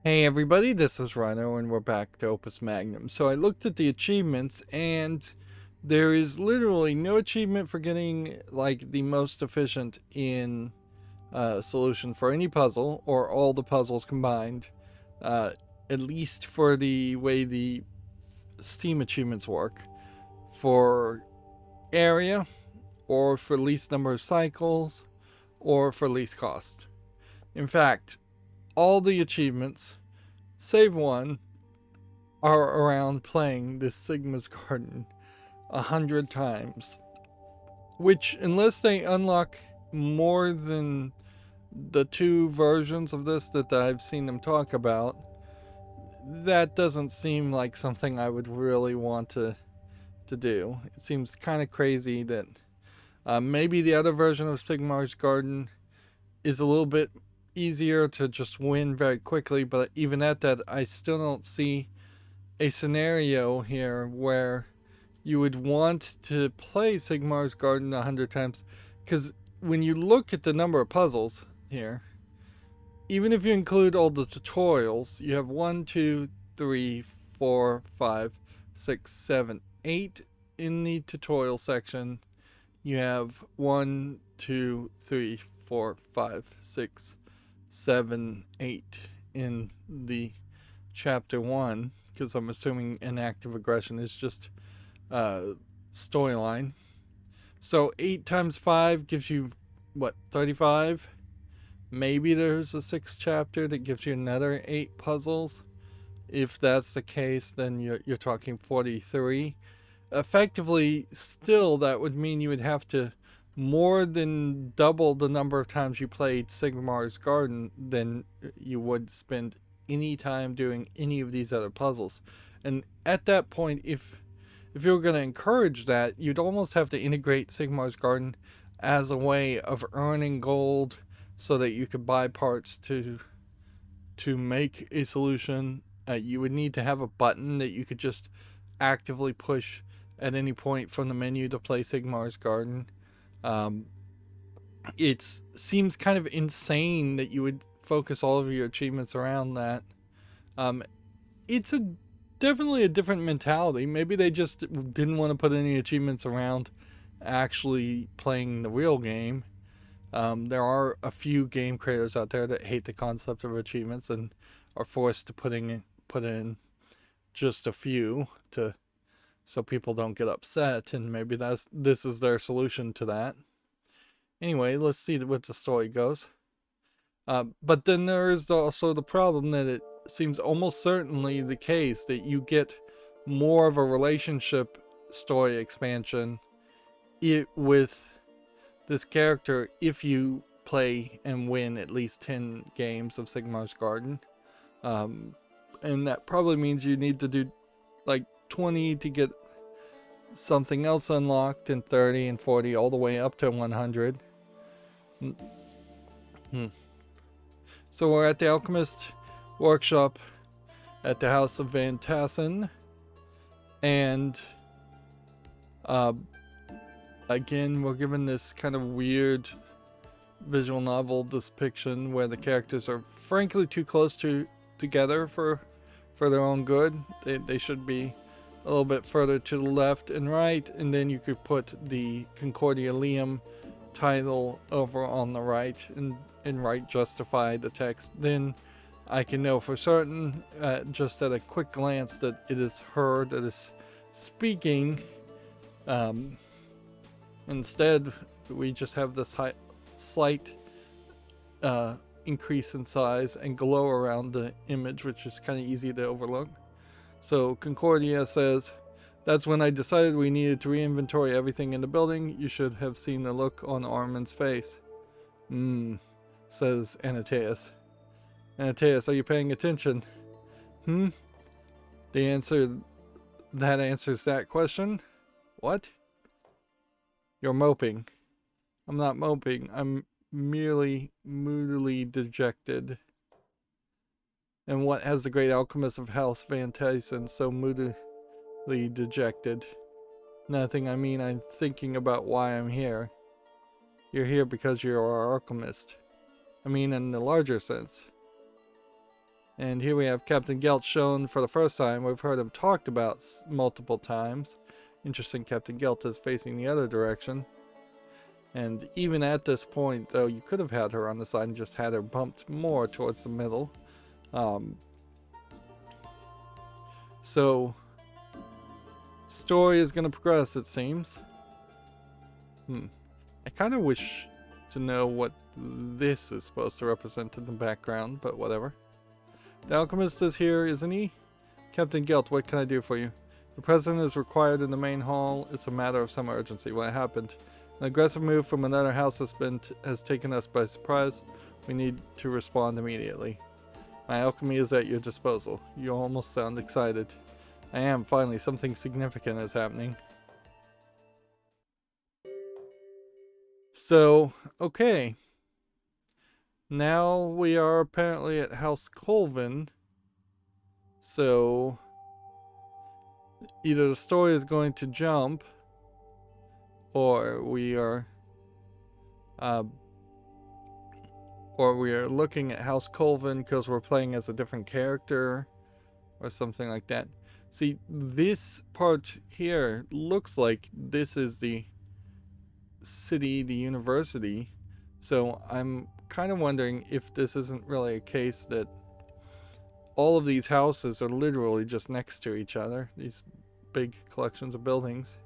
Hey everybody, this is Rydo and we're back to Opus Magnum. So I looked at the achievements and there is literally no achievement for getting like the most efficient in solution for any puzzle or all the puzzles combined. At least for the way the Steam achievements work. For area, or for least number of cycles, or for least cost. In fact, all the achievements, save one, are around playing this Sigma's Garden 100 times. Which, unless they unlock more than the two versions of this that I've seen them talk about, that doesn't seem like something I would really want to do. It seems kind of crazy that maybe the other version of Sigmar's Garden is a little bit easier to just win very quickly, but even at that, I still don't see a scenario here where you would want to play Sigmar's Garden 100 times, because when you look at the number of puzzles here, even if you include all the tutorials, you have 1, 2, 3, 4, 5, 6, 7, 8 in the tutorial section. You have 1, 2, 3, 4, 5, 6, 7, 8 in the chapter 1, because I'm assuming inactive aggression is just storyline. So 8 times 5 gives you, what, 35? Maybe there's a sixth chapter that gives you another 8 puzzles. If that's the case, then you're talking 43. Effectively, still, that would mean you would have to more than double the number of times you played Sigmar's Garden than you would spend any time doing any of these other puzzles. And at that point, if you were going to encourage that, you'd almost have to integrate Sigmar's Garden as a way of earning gold so that you could buy parts to make a solution. You would need to have a button that you could just actively push at any point from the menu to play Sigmar's Garden. It seems kind of insane that you would focus all of your achievements around that. It's definitely a different mentality. Maybe they just didn't want to put any achievements around actually playing the real game. There are a few game creators out there that hate the concept of achievements and are forced to put in just a few to so people don't get upset, and maybe this is their solution to that. Anyway, let's see what the story goes. But then there is also the problem that it seems almost certainly the case that you get more of a relationship story expansion with this character if you play and win at least 10 games of Sigmar's Garden. And that probably means you need to do like 20 to get something else unlocked, and 30 and 40 all the way up to 100. So we're at the Alchemist workshop at the house of Van Tassen, and again we're given this kind of weird visual novel depiction where the characters are frankly too close together for their own good. They should be a little bit further to the left and right, and then you could put the Concordia Lium title over on the right and right justify the text. Then I can know for certain, just at a quick glance, that it is her that is speaking. Instead, we just have this slight increase in size and glow around the image, which is kind of easy to overlook. So Concordia says, "That's when I decided we needed to re-inventory everything in the building. You should have seen the look on Armin's face." Says Anataeus. "Anataeus, are you paying attention?" The answer that answers that question. What? "You're moping." "I'm not moping. I'm merely moodily dejected." "And what has the great alchemist of House Van Tyson so moodily dejected?" "Nothing. I mean, I'm thinking about why I'm here." "You're here because you're our alchemist." "I mean, in the larger sense." And here we have Captain Gelt shown for the first time. We've heard him talked about multiple times. Interesting, Captain Gelt is facing the other direction. And even at this point, though, you could have had her on the side and just had her bumped more towards the middle. So, story is going to progress, it seems. I kind of wish to know what this is supposed to represent in the background, but whatever. The Alchemist is here, isn't he? Captain Gelt, what can I do for you? The President is required in the main hall. It's a matter of some urgency. What happened? An aggressive move from another house has taken us by surprise. We need to respond immediately. My alchemy is at your disposal. You almost sound excited. I am, finally. Something significant is happening. So, okay. Now we are apparently at House Colvin. So, either the story is going to jump, or we are looking at House Colvin because we're playing as a different character or something like that. See, this part here looks like this is the city, the university. So I'm kind of wondering if this isn't really a case that all of these houses are literally just next to each other. These big collections of buildings.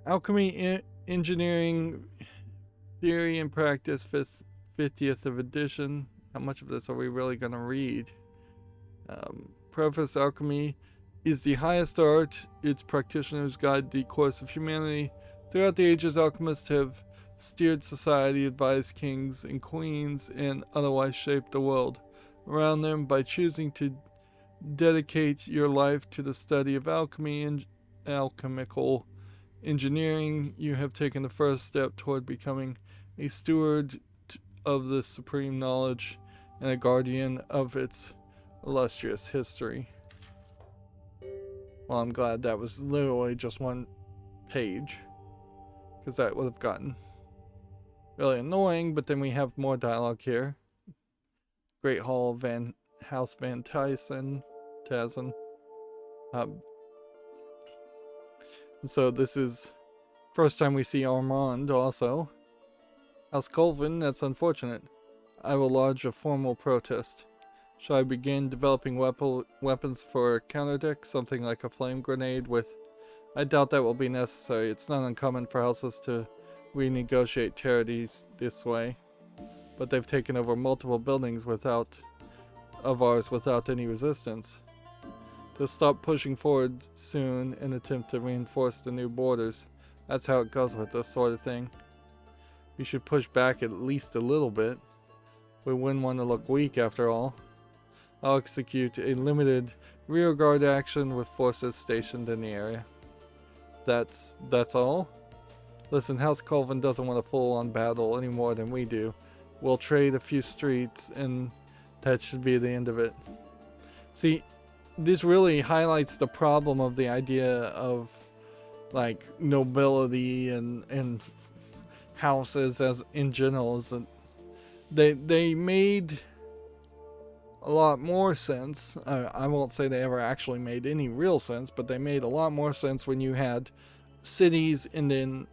Alchemy, Engineering, Theory and Practice, 50th of edition. How much of this are we really going to read? Preface: Alchemy is the highest art. Its practitioners guide the course of humanity. Throughout the ages, alchemists have steered society, advised kings and queens, and otherwise shaped the world around them. By choosing to dedicate your life to the study of alchemy and alchemical engineering, you have taken the first step toward becoming a steward of the supreme knowledge and a guardian of its illustrious history. Well, I'm glad that was literally just one page, because that would have gotten really annoying. But then we have more dialogue here. Great Hall House Van Tassen. And so this is first time we see Armand also. House Colvin, that's unfortunate. I will lodge a formal protest. Shall I begin developing weapons for counterdeck, something like a flame grenade with... I doubt that will be necessary. It's not uncommon for houses to renegotiate territories this way. But they've taken over multiple buildings of ours without any resistance. They'll stop pushing forward soon and attempt to reinforce the new borders. That's how it goes with this sort of thing. We should push back at least a little bit. We wouldn't want to look weak after all. I'll execute a limited rearguard action with forces stationed in the area. That's all? Listen, House Colvin doesn't want a full-on battle any more than we do. We'll trade a few streets and that should be the end of it. See, this really highlights the problem of the idea of like nobility and houses as in general. Is that they made a lot more sense. I won't say they ever actually made any real sense, but they made a lot more sense when you had cities and then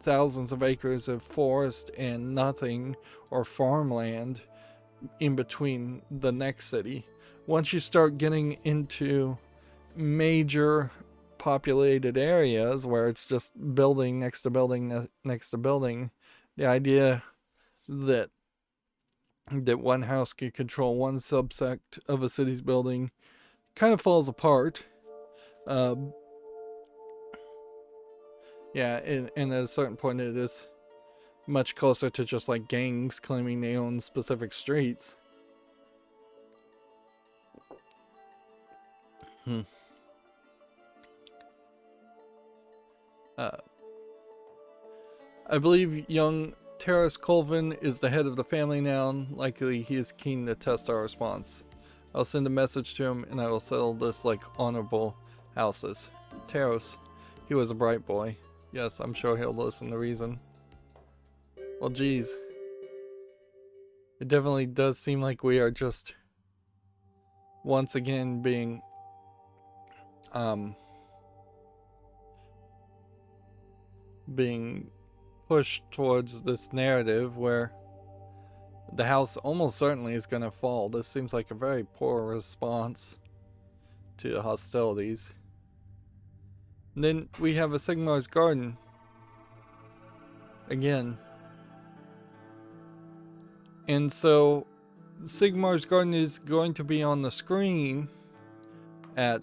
thousands of acres of forest and nothing or farmland in between the next city. Once you start getting into major populated areas where it's just building next to building next to building, the idea that one house can control one subsect of a city's building kind of falls apart. Yeah, and at a certain point it is much closer to just like gangs claiming they own specific streets. I believe young Terrace Colvin is the head of the family now. Likely he is keen to test our response. I'll send a message to him and I will settle this like honorable houses. Terrace, he was a bright boy. Yes, I'm sure he'll listen to reason. Well, geez. It definitely does seem like we are just once again being pushed towards this narrative where the house almost certainly is going to fall. This seems like a very poor response to the hostilities. And then we have a Sigmar's Garden again. And so Sigmar's Garden is going to be on the screen at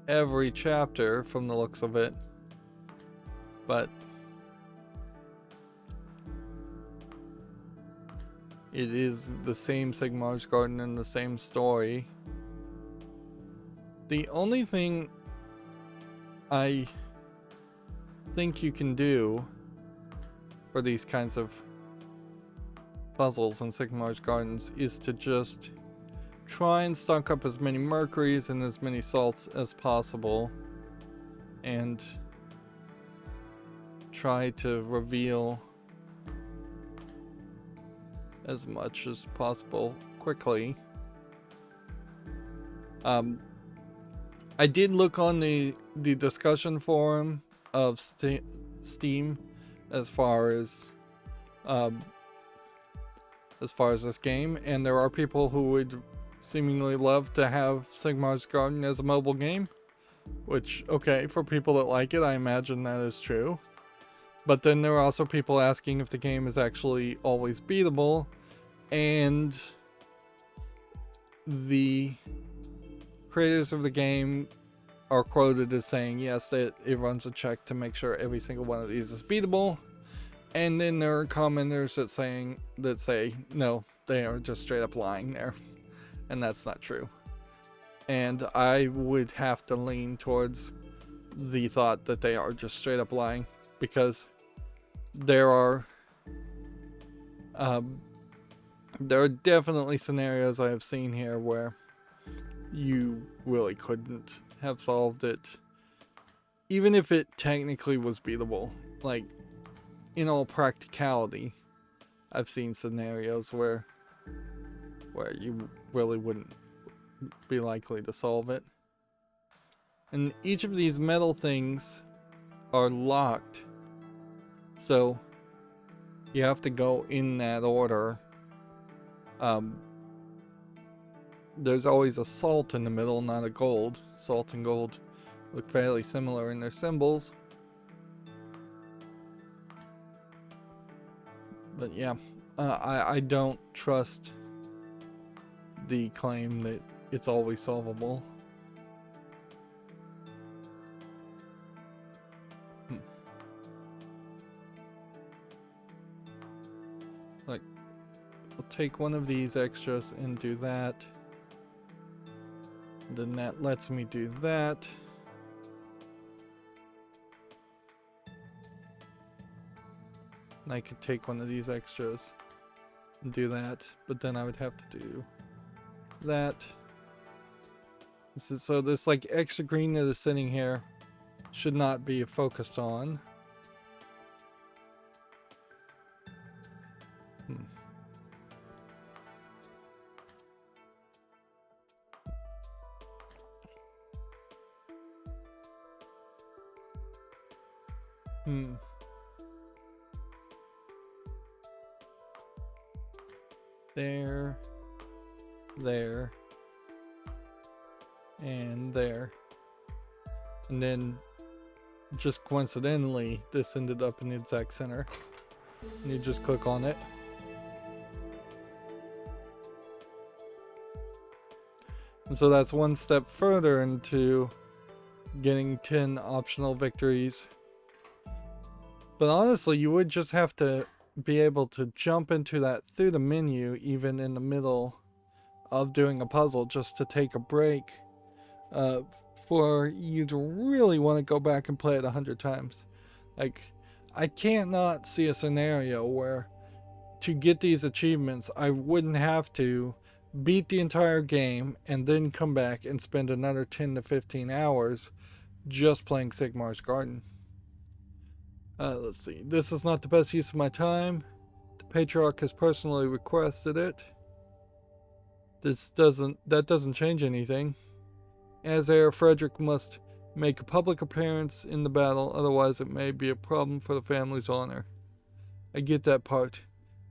every chapter from the looks of it. But it is the same Sigmar's Garden and the same story. The only thing I think you can do for these kinds of puzzles in Sigmar's Gardens is to just try and stock up as many mercuries and as many salts as possible and try to reveal as much as possible quickly. I did look on the discussion forum of Steam as far as this game, and there are people who would seemingly love to have Sigmar's Garden as a mobile game, which, okay, for people that like it, I imagine that is true. But then there are also people asking if the game is actually always beatable, and the creators of the game are quoted as saying, yes, that it runs a check to make sure every single one of these is beatable. And then there are commenters that say, no, they are just straight up lying there. And that's not true. And I would have to lean towards the thought that they are just straight up lying, because there are definitely scenarios I have seen here where you really couldn't have solved it, even if it technically was beatable. Like, in all practicality, I've seen scenarios where you really wouldn't be likely to solve it. And each of these metal things are locked, so you have to go in that order. There's always a salt in the middle, not a gold. Salt and gold look fairly similar in their symbols. But yeah, I don't trust the claim that it's always solvable. Like, I'll take one of these extras and do that. Then that lets me do that. And I could take one of these extras and do that, but then I would have to do that. So this like extra green that is sitting here should not be focused on. There, and there. And then, just coincidentally, this ended up in the exact center. And you just click on it. And so that's one step further into getting 10 optional victories. But honestly, you would just have to be able to jump into that through the menu, even in the middle of doing a puzzle, just to take a break, for you to really want to go back and play it 100 times. Like, I can't not see a scenario where to get these achievements, I wouldn't have to beat the entire game and then come back and spend another 10 to 15 hours just playing Sigmar's Garden. Let's see. This is not the best use of my time. Patriarch has personally requested it. That doesn't change anything. As heir, Frederick must make a public appearance in the battle, otherwise it may be a problem for the family's honor. I get that part.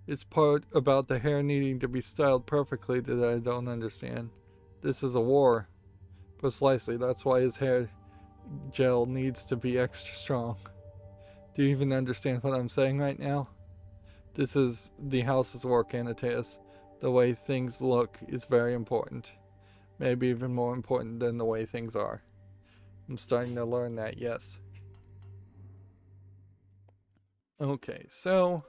It's part about the hair needing to be styled perfectly that I don't understand. This is a war. Precisely, that's why his hair gel needs to be extra strong. Do you even understand what I'm saying right now? This is the house's work, Anataeus. The way things look is very important. Maybe even more important than the way things are. I'm starting to learn that, yes. Okay, so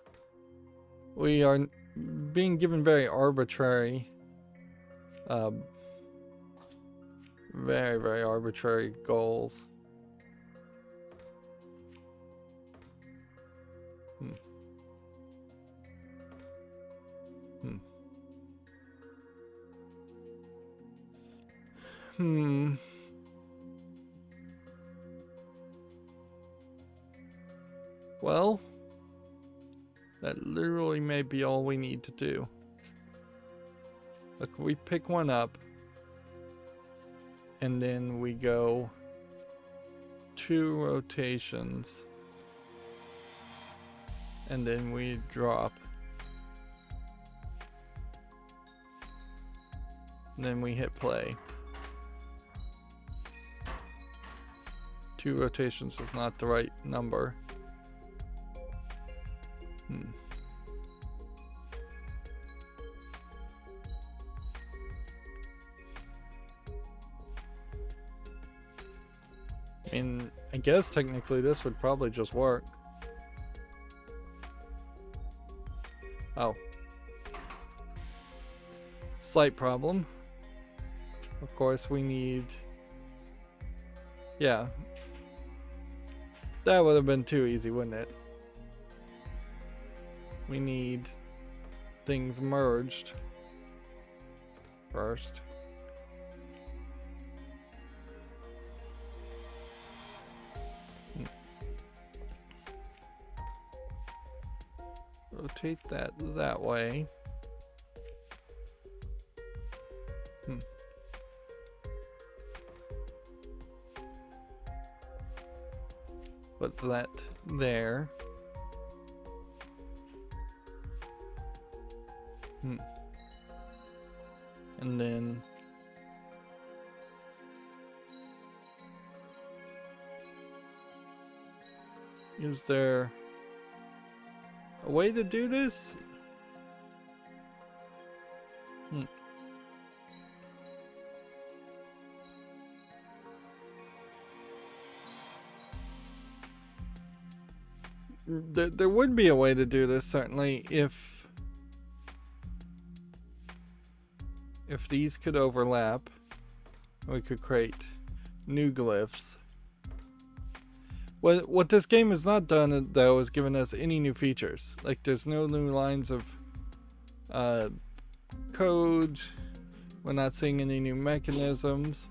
we are being given very arbitrary, very, very arbitrary goals. Well, that literally may be all we need to do. Look, we pick one up, and then we go 2 rotations, and then we drop. And then we hit play. 2 rotations is not the right number. I mean, I guess technically this would probably just work. Oh. Slight problem. Of course we need... Yeah. That would have been too easy, wouldn't it? We need things merged first. Rotate that way. Put that there. And then is there a way to do this? There would be a way to do this, certainly, if these could overlap. We could create new glyphs. What this game has not done, though, is given us any new features. Like, there's no new lines of code. We're not seeing any new mechanisms.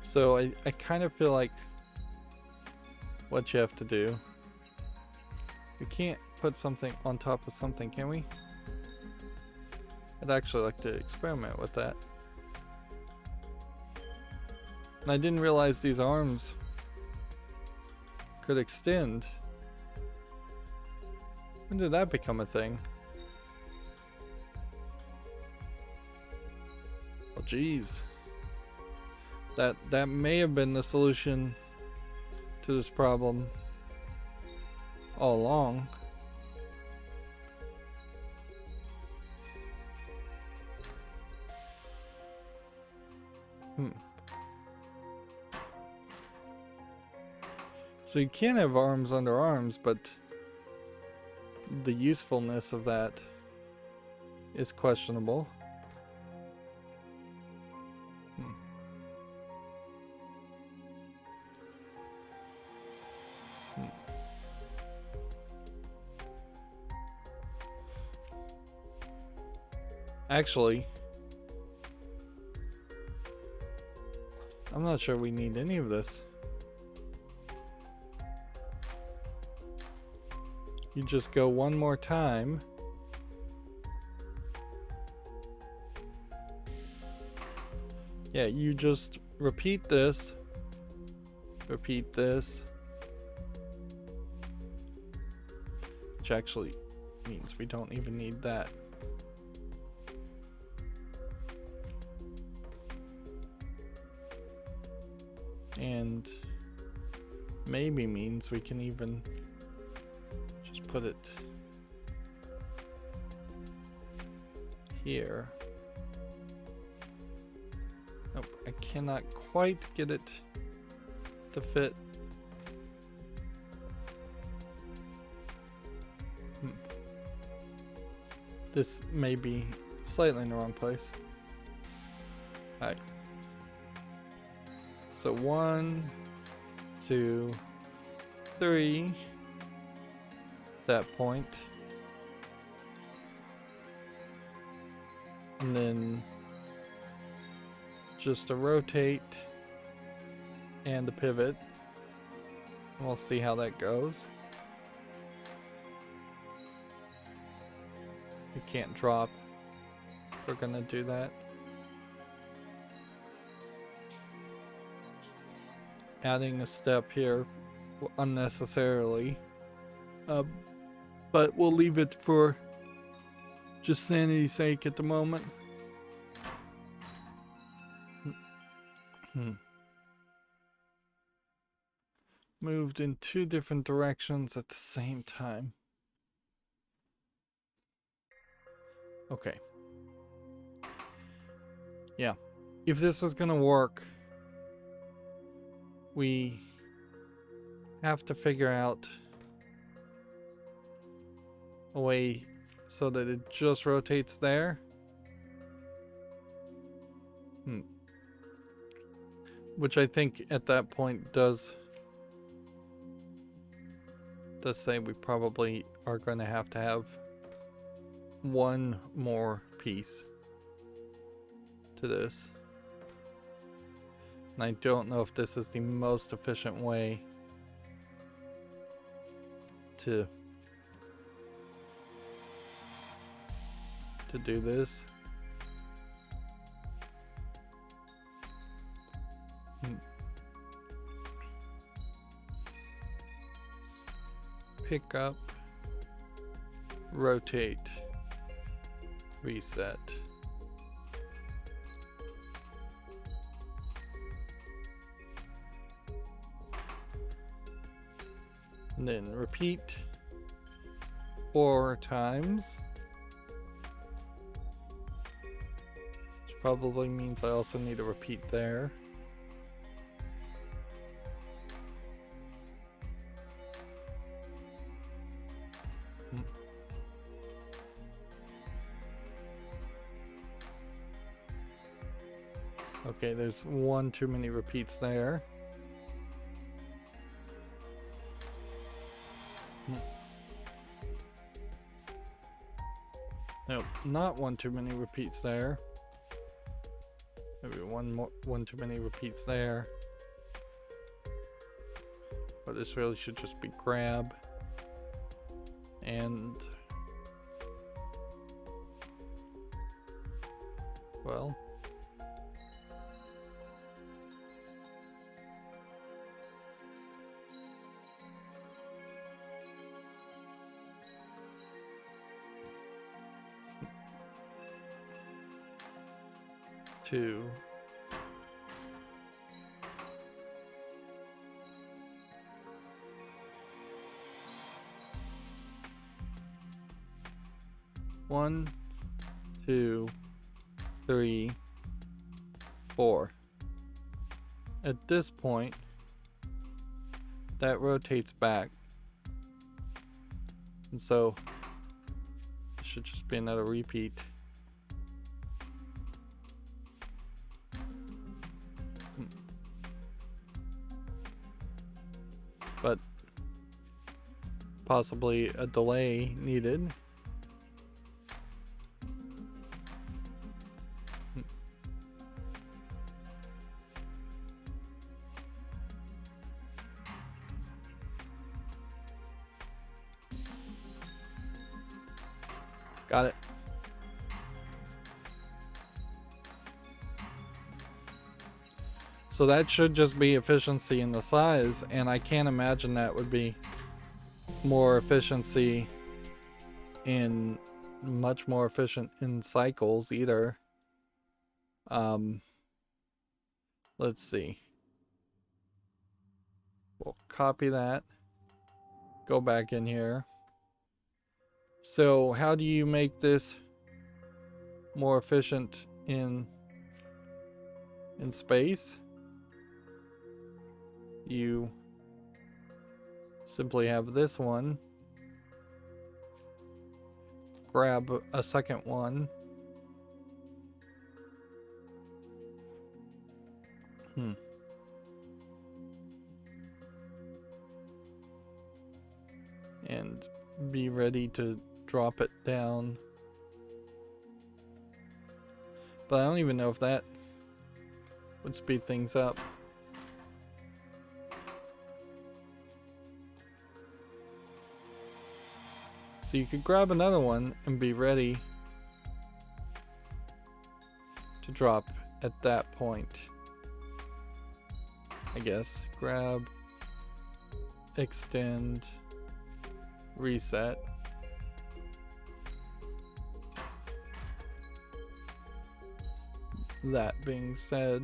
So I kind of feel like what you have to do. We can't put something on top of something, can we? I'd actually like to experiment with that. And I didn't realize these arms could extend. When did that become a thing? Oh, geez. That may have been the solution to this problem all along. So you can have arms under arms, but the usefulness of that is questionable. Actually, I'm not sure we need any of this. You just go one more time. Yeah, you just repeat this. Repeat this. Which actually means we don't even need that. And maybe means we can even just put it here. Nope, I cannot quite get it to fit. This may be slightly in the wrong place. Alright. So 1, 2, 3. That point. And then just a rotate and the pivot. And we'll see how that goes. We can't drop. We're gonna do that. Adding a step here unnecessarily. But we'll leave it for just sanity's sake at the moment. Moved in 2 different directions at the same time. Okay. Yeah. If this was gonna work, we have to figure out a way so that it just rotates there. Which I think at that point does say we probably are going to have one more piece to this. And I don't know if this is the most efficient way to do this. Pick up, rotate, reset. And then repeat 4 times. Which probably means I also need to repeat there. Okay, there's 1 too many repeats there. Nope, not 1 too many repeats there. Maybe 1 too many repeats there. But this really should just be grab and well. Two. One, 2, 3, 4. At this point, that rotates back. And so, it should just be another repeat. But possibly a delay needed. Got it. So that should just be efficiency in the size, and I can't imagine that would be more efficiency in much more efficient in cycles either. Let's see. We'll copy that. Go back in here. So how do you make this more efficient in space? You simply have this one. Grab a second one. And be ready to drop it down. But I don't even know if that would speed things up. So you could grab another one and be ready to drop at that point. I guess. Grab, extend, reset. That being said,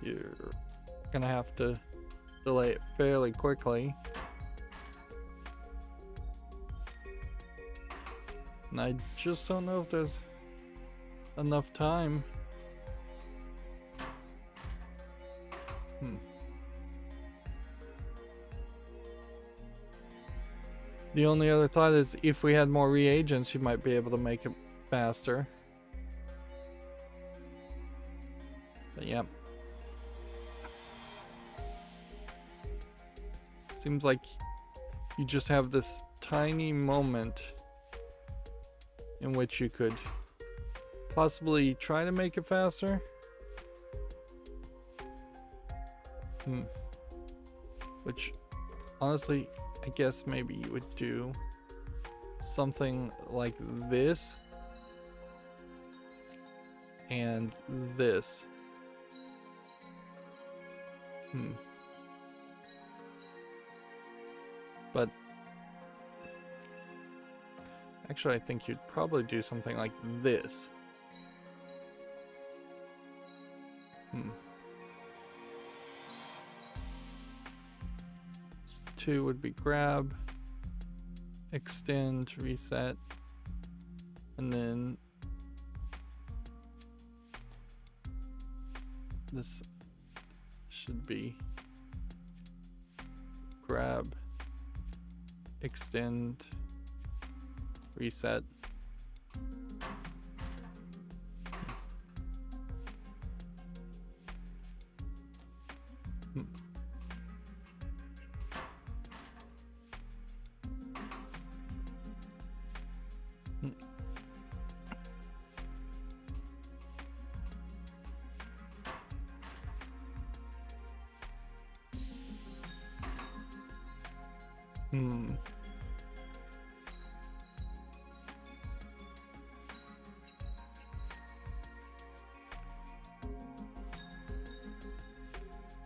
you're gonna have to delay it fairly quickly. And I just don't know if there's enough time. The only other thought is if we had more reagents, you might be able to make it faster. But yeah. Seems like you just have this tiny moment in which you could possibly try to make it faster. Which, honestly, I guess maybe you would do something like this and this. But actually, I think you'd probably do something like this. Two would be grab, extend, reset, and then this should be grab, extend, reset.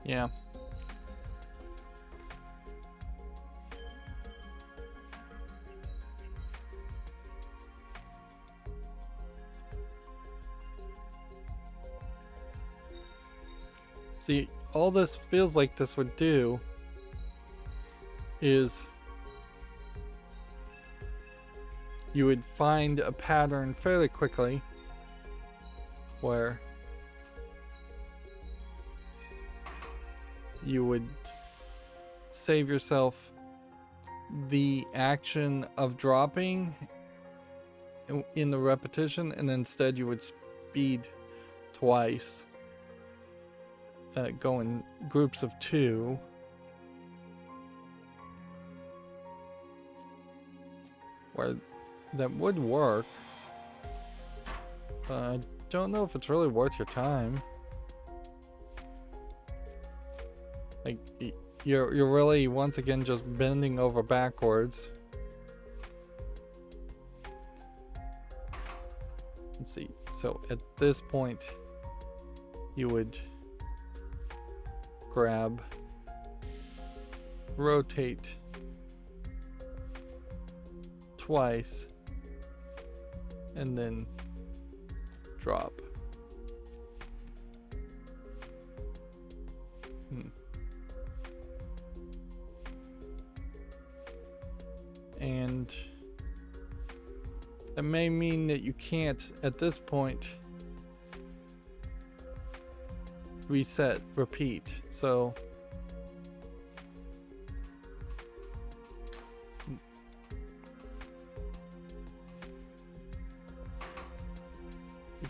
Yeah. See, all this feels like this would do is you would find a pattern fairly quickly where you would save yourself the action of dropping in the repetition, and instead you would speed twice, go in groups of 2, where that would work, but I don't know if it's really worth your time. Like, you're really once again just bending over backwards let's see. So at this point, you would grab, rotate twice, and then drop. And that may mean that you can't, at this point, repeat. So you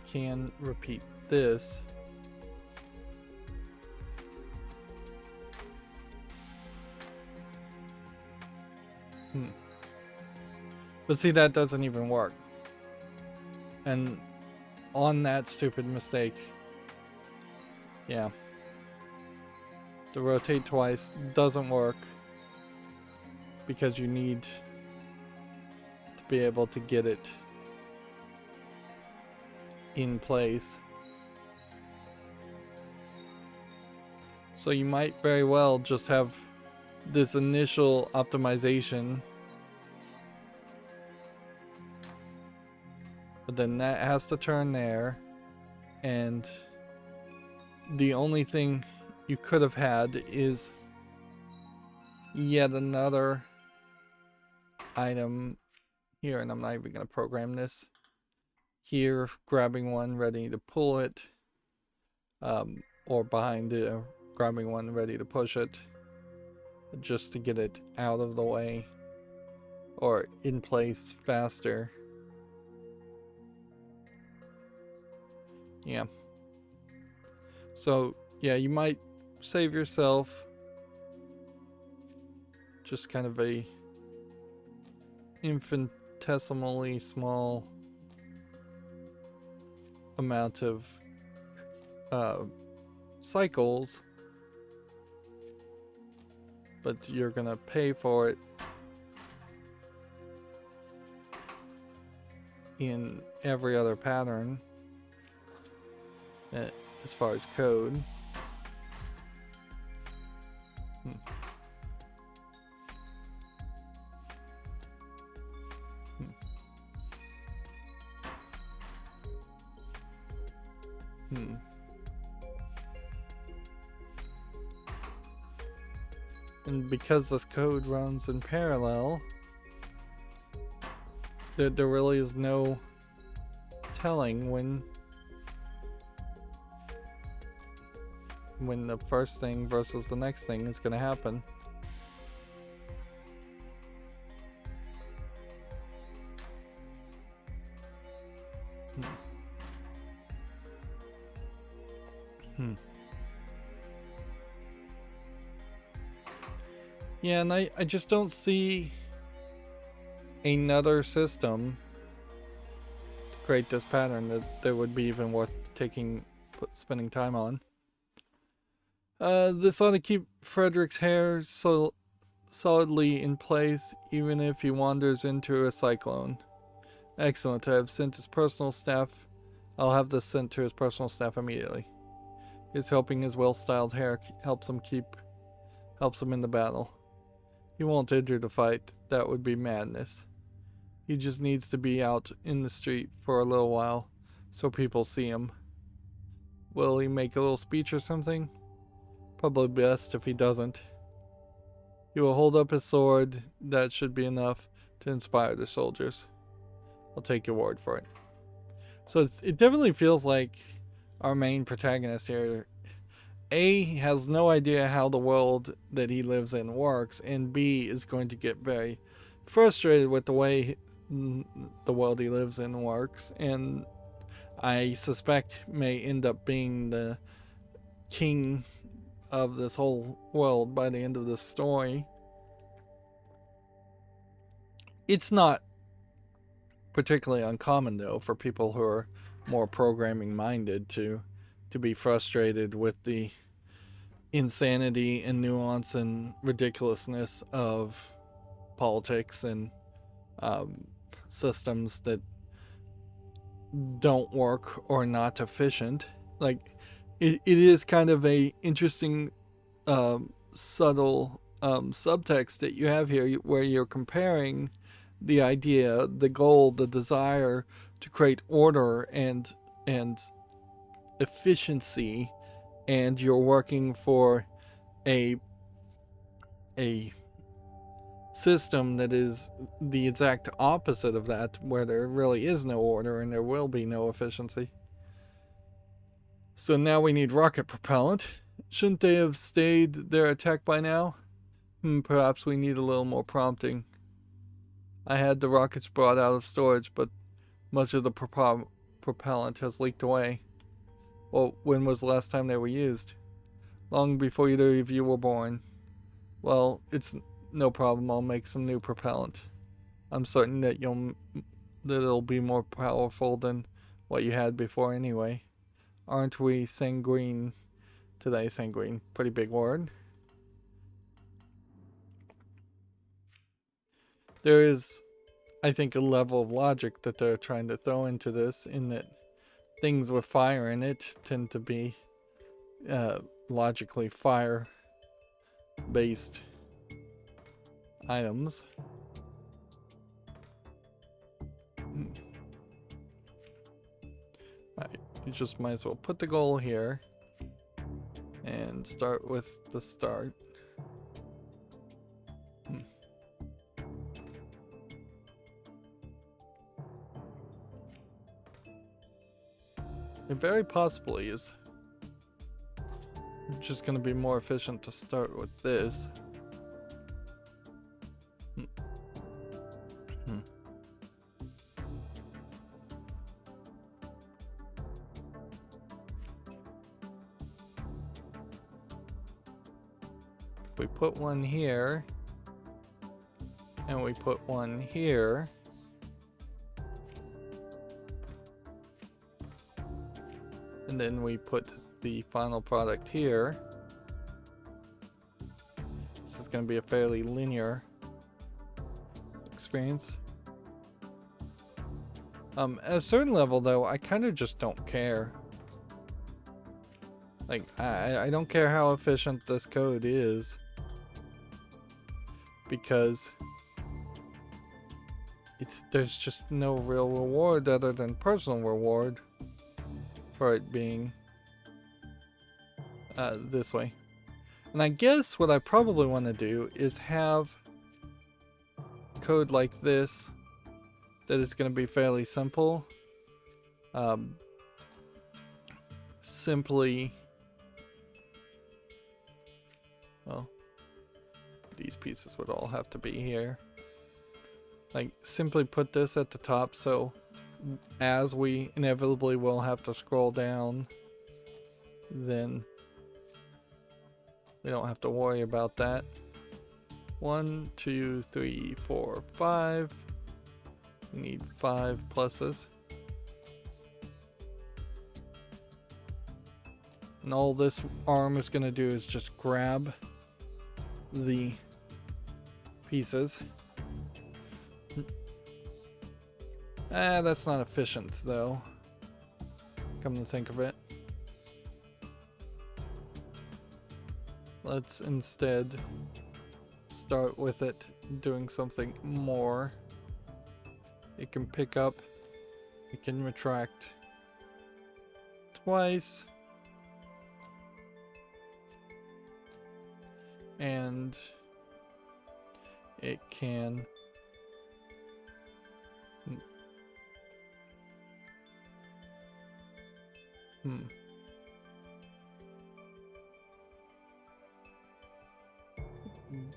can repeat this. But see, that doesn't even work. And on that stupid mistake, yeah, the rotate twice doesn't work because you need to be able to get it in place. So you might very well just have this initial optimization, but then that has to turn there, and the only thing you could have had is yet another item here, and I'm not even going to program this. Here, grabbing one, ready to pull it, or behind it, grabbing one, ready to push it, just to get it out of the way or in place faster. Yeah. So, yeah, you might save yourself just kind of a infinitesimally small amount of cycles, but you're gonna pay for it in every other pattern as far as code. And because this code runs in parallel, there really is no telling when the first thing versus the next thing is going to happen. Yeah, and I just don't see another system to create this pattern that would be even worth spending time on. This ought to keep Frederick's hair solidly in place, even if he wanders into a cyclone. Excellent. I have sent his personal staff. I'll have this sent to his personal staff immediately. His well-styled hair helps him in the battle. He won't enter the fight. That would be madness. He just needs to be out in the street for a little while so people see him. Will he make a little speech or something? Probably best if he doesn't. He will hold up his sword. That should be enough to inspire the soldiers. I'll take your word for it. So it definitely feels like our main protagonist here, A, has no idea how the world that he lives in works, and B, is going to get very frustrated with the way the world he lives in works, and I suspect may end up being the king of this whole world by the end of this story. It's not particularly uncommon, though, for people who are more programming minded to be frustrated with the insanity and nuance and ridiculousness of politics and systems that don't work or not efficient. Like, it is kind of a interesting, subtle subtext that you have here, where you're comparing the idea, the goal, the desire to create order and efficiency, and you're working for a system that is the exact opposite of that, where there really is no order and there will be no efficiency. So now we need rocket propellant. Shouldn't they have stayed their attack by now? Perhaps we need a little more prompting. I had the rockets brought out of storage, but much of the propellant has leaked away. Well, when was the last time they were used? Long before either of you were born. Well, it's no problem. I'll make some new propellant. I'm certain that it'll be more powerful than what you had before anyway. Aren't we sanguine today? Sanguine, pretty big word. There is, I think, a level of logic that they're trying to throw into this, in that things with fire in it tend to be logically fire-based items. Alright, you just might as well put the goal here and start with the start. It very possibly is just going to be more efficient to start with this. We put one here, and we put one here. And then we put the final product here. This is going to be a fairly linear experience. At a certain level, though, I kind of just don't care. Like, I don't care how efficient this code is, because there's just no real reward other than personal reward for it being this way. And I guess what I probably want to do is have code like this that is going to be fairly simple. Simply, well, these pieces would all have to be here. Like, simply put this at the top, so as we inevitably will have to scroll down, then we don't have to worry about that. 1, 2, 3, 4, 5. We need 5 pluses. And all this arm is going to do is just grab the pieces. That's not efficient, though, come to think of it. Let's instead start with it doing something more. It can pick up, it can retract twice, and it can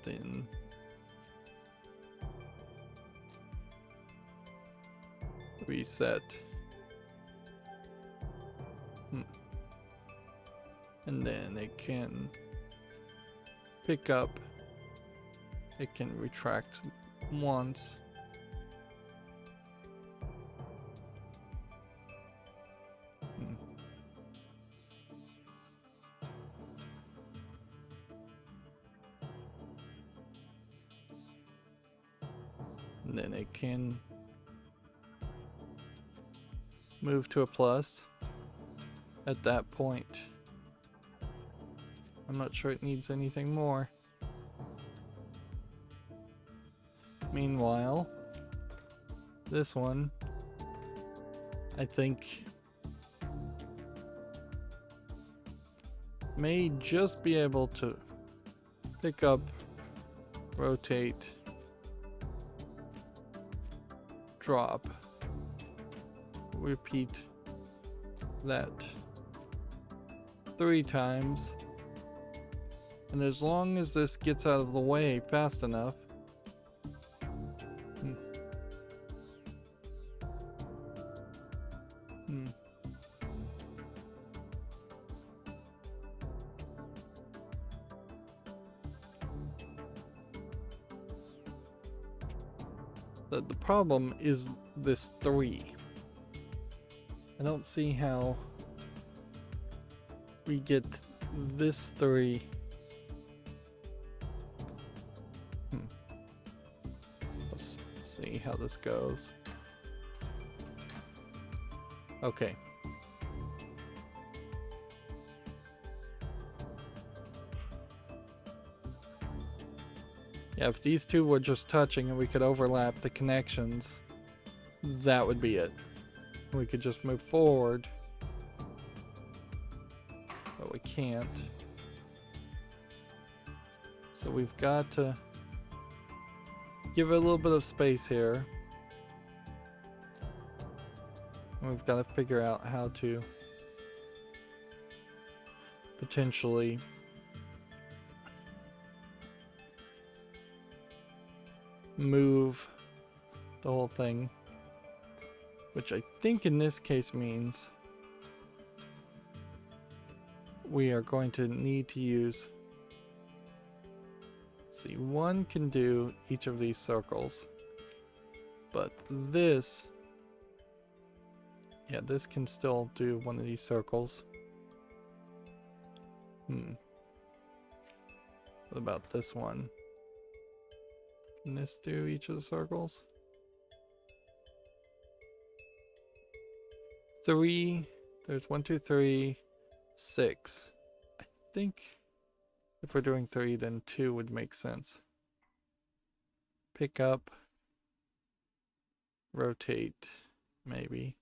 then reset. And then it can pick up, it can retract once. And then it can move to a plus at that point. I'm not sure it needs anything more. Meanwhile, this one, I think, may just be able to pick up, rotate, drop, repeat that 3 times, and as long as this gets out of the way fast enough, the problem is this 3. I don't see how we get this 3. Let's see how this goes. Okay. Yeah, if these two were just touching and we could overlap the connections, that would be it. We could just move forward, but we can't. So we've got to give it a little bit of space here. And we've got to figure out how to potentially move the whole thing, which I think in this case means we are going to need to use, see, one can do each of these circles, but this, yeah, this can still do one of these circles. What about this one? Can this do each of the circles? 3, there's 1, 2, 3, 6. I think if we're doing 3, then 2 would make sense. Pick up, rotate, maybe.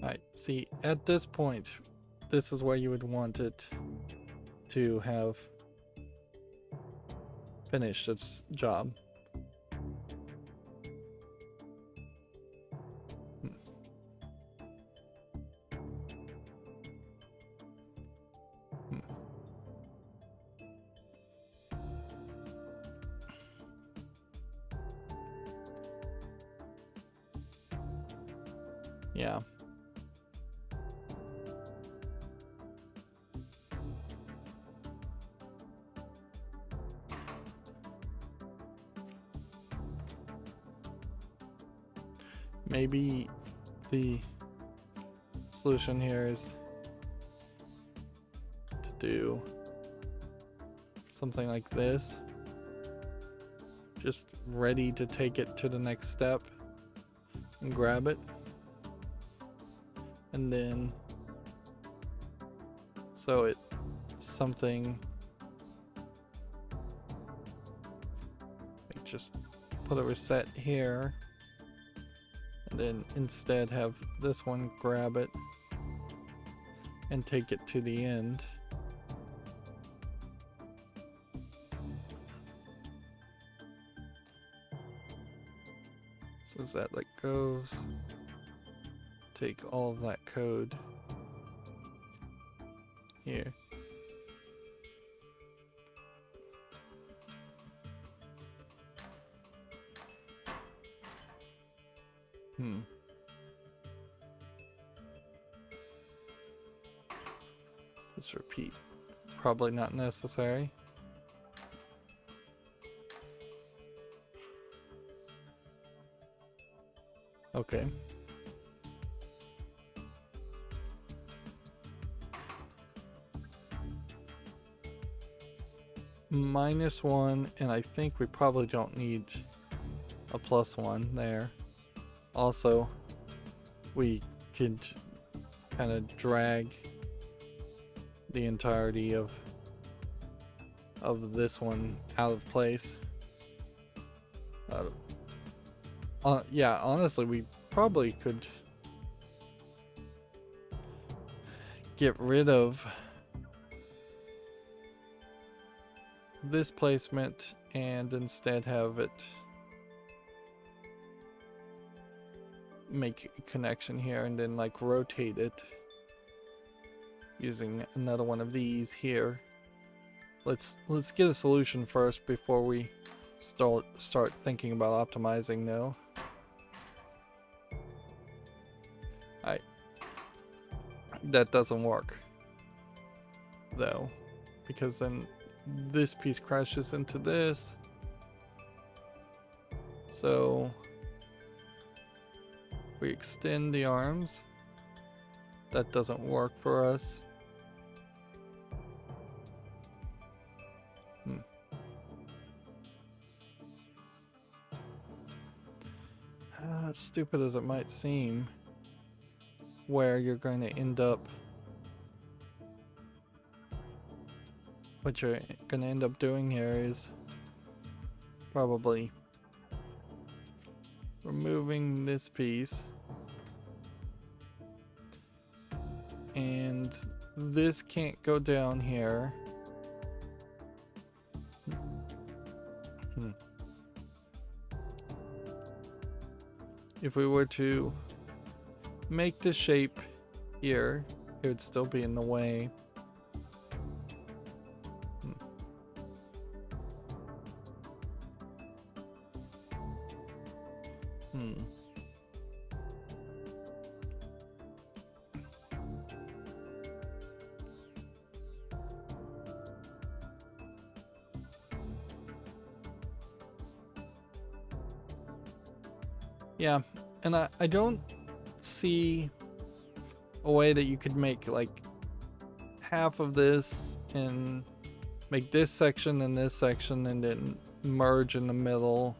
Alright, see, at this point, this is where you would want it to have finished its job. Yeah. Maybe the solution here is to do something like this, just ready to take it to the next step and grab it, and then so it something like just put a reset here, and then instead have this one grab it and take it to the end. So as that like goes, take all of that code here. Just repeat. Probably not necessary. Okay. -1, and I think we probably don't need a +1 there. Also, we could kind of drag the entirety of this one out of place. Yeah, honestly, we probably could get rid of this placement and instead have it make a connection here and then like rotate it using another one of these here. Let's get a solution first before we start thinking about optimizing though. That doesn't work though, because then this piece crashes into this. So if we extend the arms, that doesn't work for us. As stupid as it might seem, where you're going to end up, what you're going to end up doing here is probably removing this piece, and this can't go down here. If we were to make the shape here, it would still be in the way. Yeah, and I don't see a way that you could make like half of this and make this section and this section and then merge in the middle.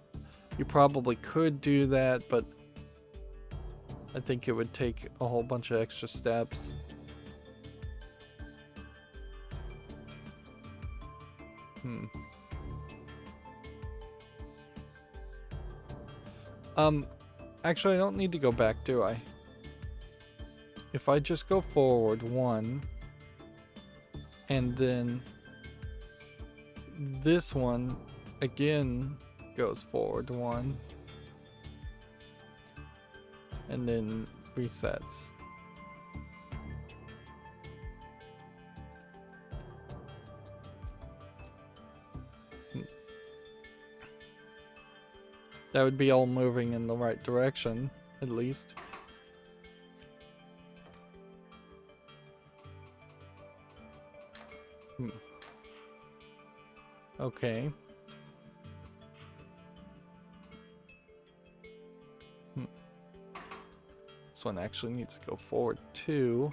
You probably could do that, but I think it would take a whole bunch of extra steps. Actually, I don't need to go back, do I? If I just go forward 1, and then this one again goes forward 1, and then resets. That would be all moving in the right direction, at least. Okay. This one actually needs to go forward too.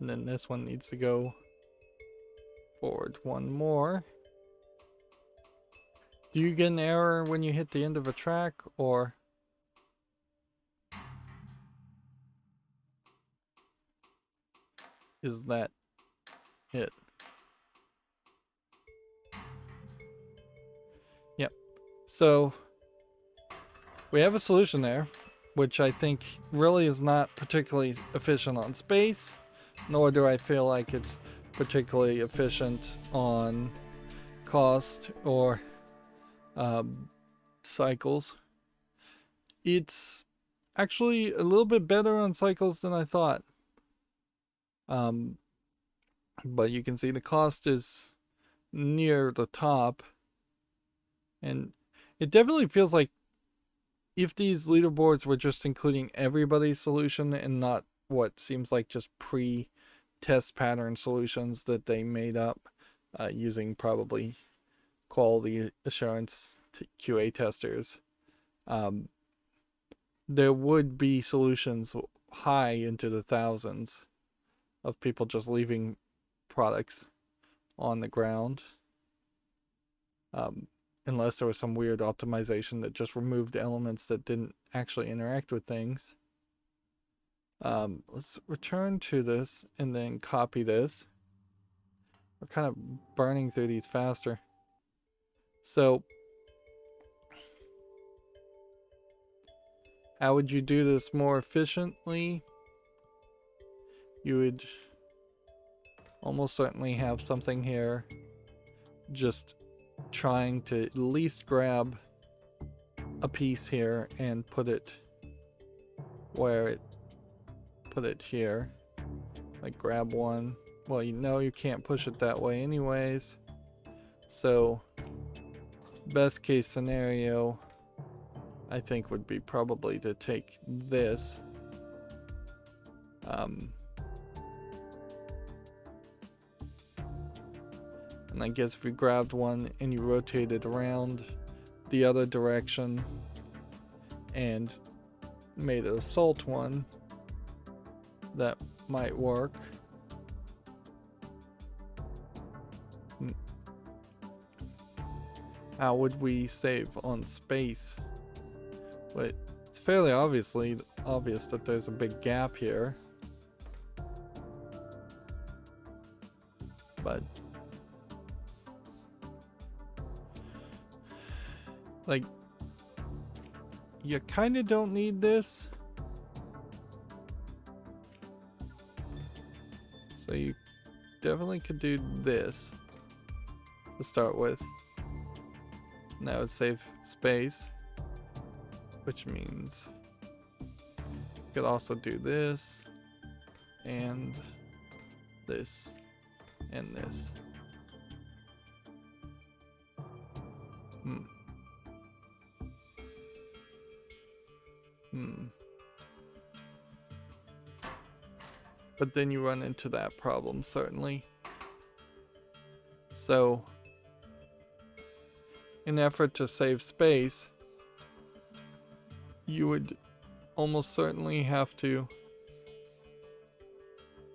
And then this one needs to go forward 1 more. Do you get an error when you hit the end of a track, or is that it? Yep. So we have a solution there, which I think really is not particularly efficient on space, nor do I feel like it's particularly efficient on cost or cycles. It's actually a little bit better on cycles than I thought. But you can see the cost is near the top, and it definitely feels like if these leaderboards were just including everybody's solution and not what seems like just pre-test pattern solutions that they made up, using probably quality assurance QA testers. There would be solutions high into the thousands of people just leaving products on the ground. Unless there was some weird optimization that just removed elements that didn't actually interact with things. Let's return to this and then copy this. We're kind of burning through these faster. So, how would you do this more efficiently? You would almost certainly have something here just trying to at least grab a piece here and put it here. Like grab one. Well, you know you can't push it that way anyways. So, best case scenario, I think, would be probably to take this. And I guess if you grabbed one and you rotated around the other direction and made it a salt one, that might work. How would we save on space? But it's fairly obvious that there's a big gap here. But like, you kind of don't need this. So you definitely could do this to start with. And that would save space, which means you could also do this and this and this. But then you run into that problem, certainly. So, in an effort to save space, you would almost certainly have to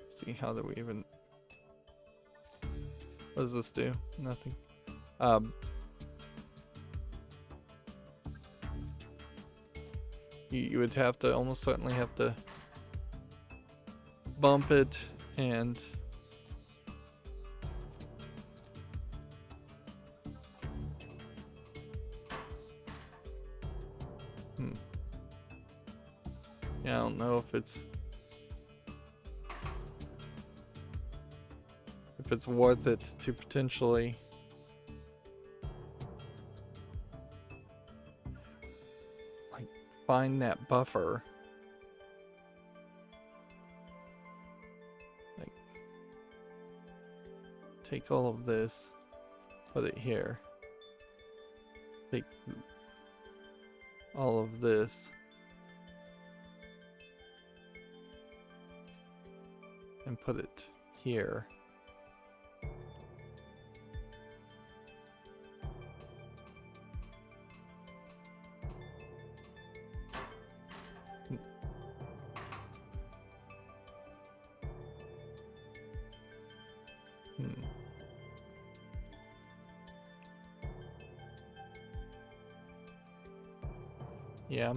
see, how do we even, what does this do? Nothing. You would have to almost certainly have to bump it and yeah, I don't know if it's worth it to potentially like find that buffer. Take all of this, put it here. Take all of this and put it here. Yeah.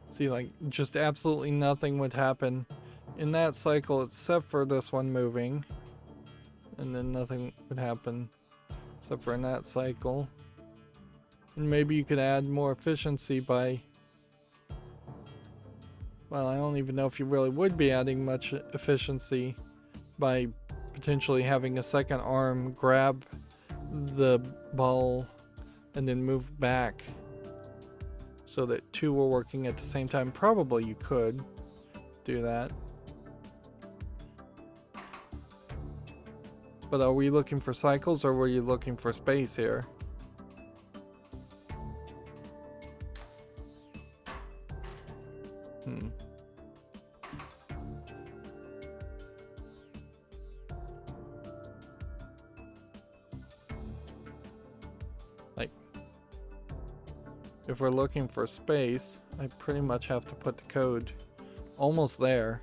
See, like, just absolutely nothing would happen in that cycle except for this one moving. And then nothing would happen except for in that cycle. And maybe you could add more efficiency by... Well, I don't even know if you really would be adding much efficiency by potentially having a second arm grab the ball and then move back so that two were working at the same time. Probably you could do that. But are we looking for cycles or were you looking for space here? if we're looking for space, I pretty much have to put the code almost there.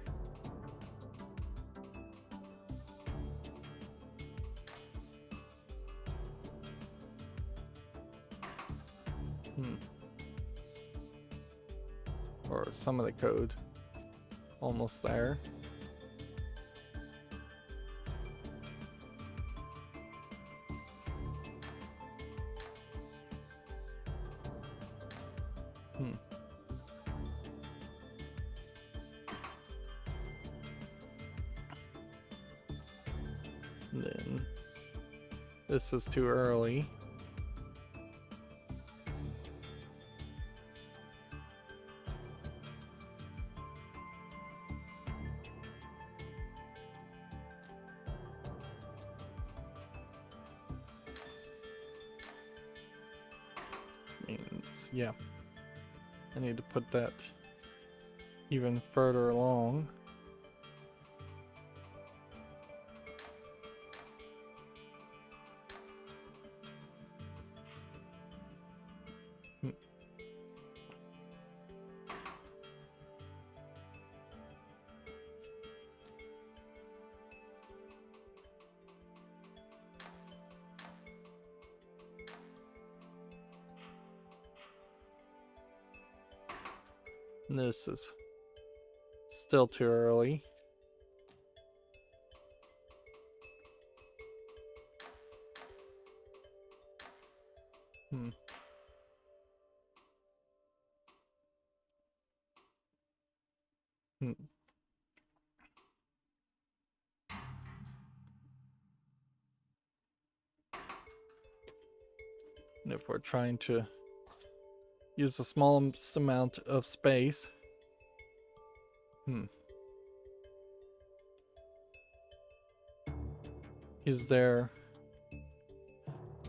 Or some of the code almost there. And then this is too early. Means, yeah, I need to put that even further along. This is still too early. And if we're trying to use the smallest amount of space. Is there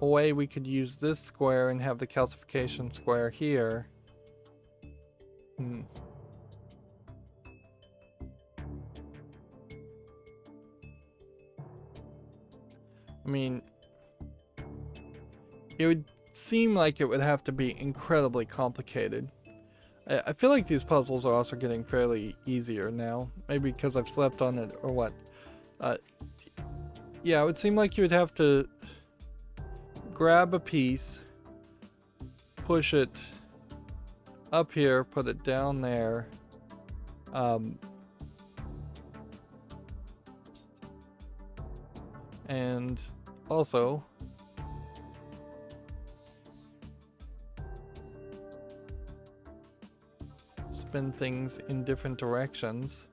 a way we could use this square and have the calcification square here? I mean, it would seem like it would have to be incredibly complicated. I feel like these puzzles are also getting fairly easier now. Maybe because I've slept on it or what. Yeah, it would seem like you would have to grab a piece, push it up here, put it down there. And also spin things in different directions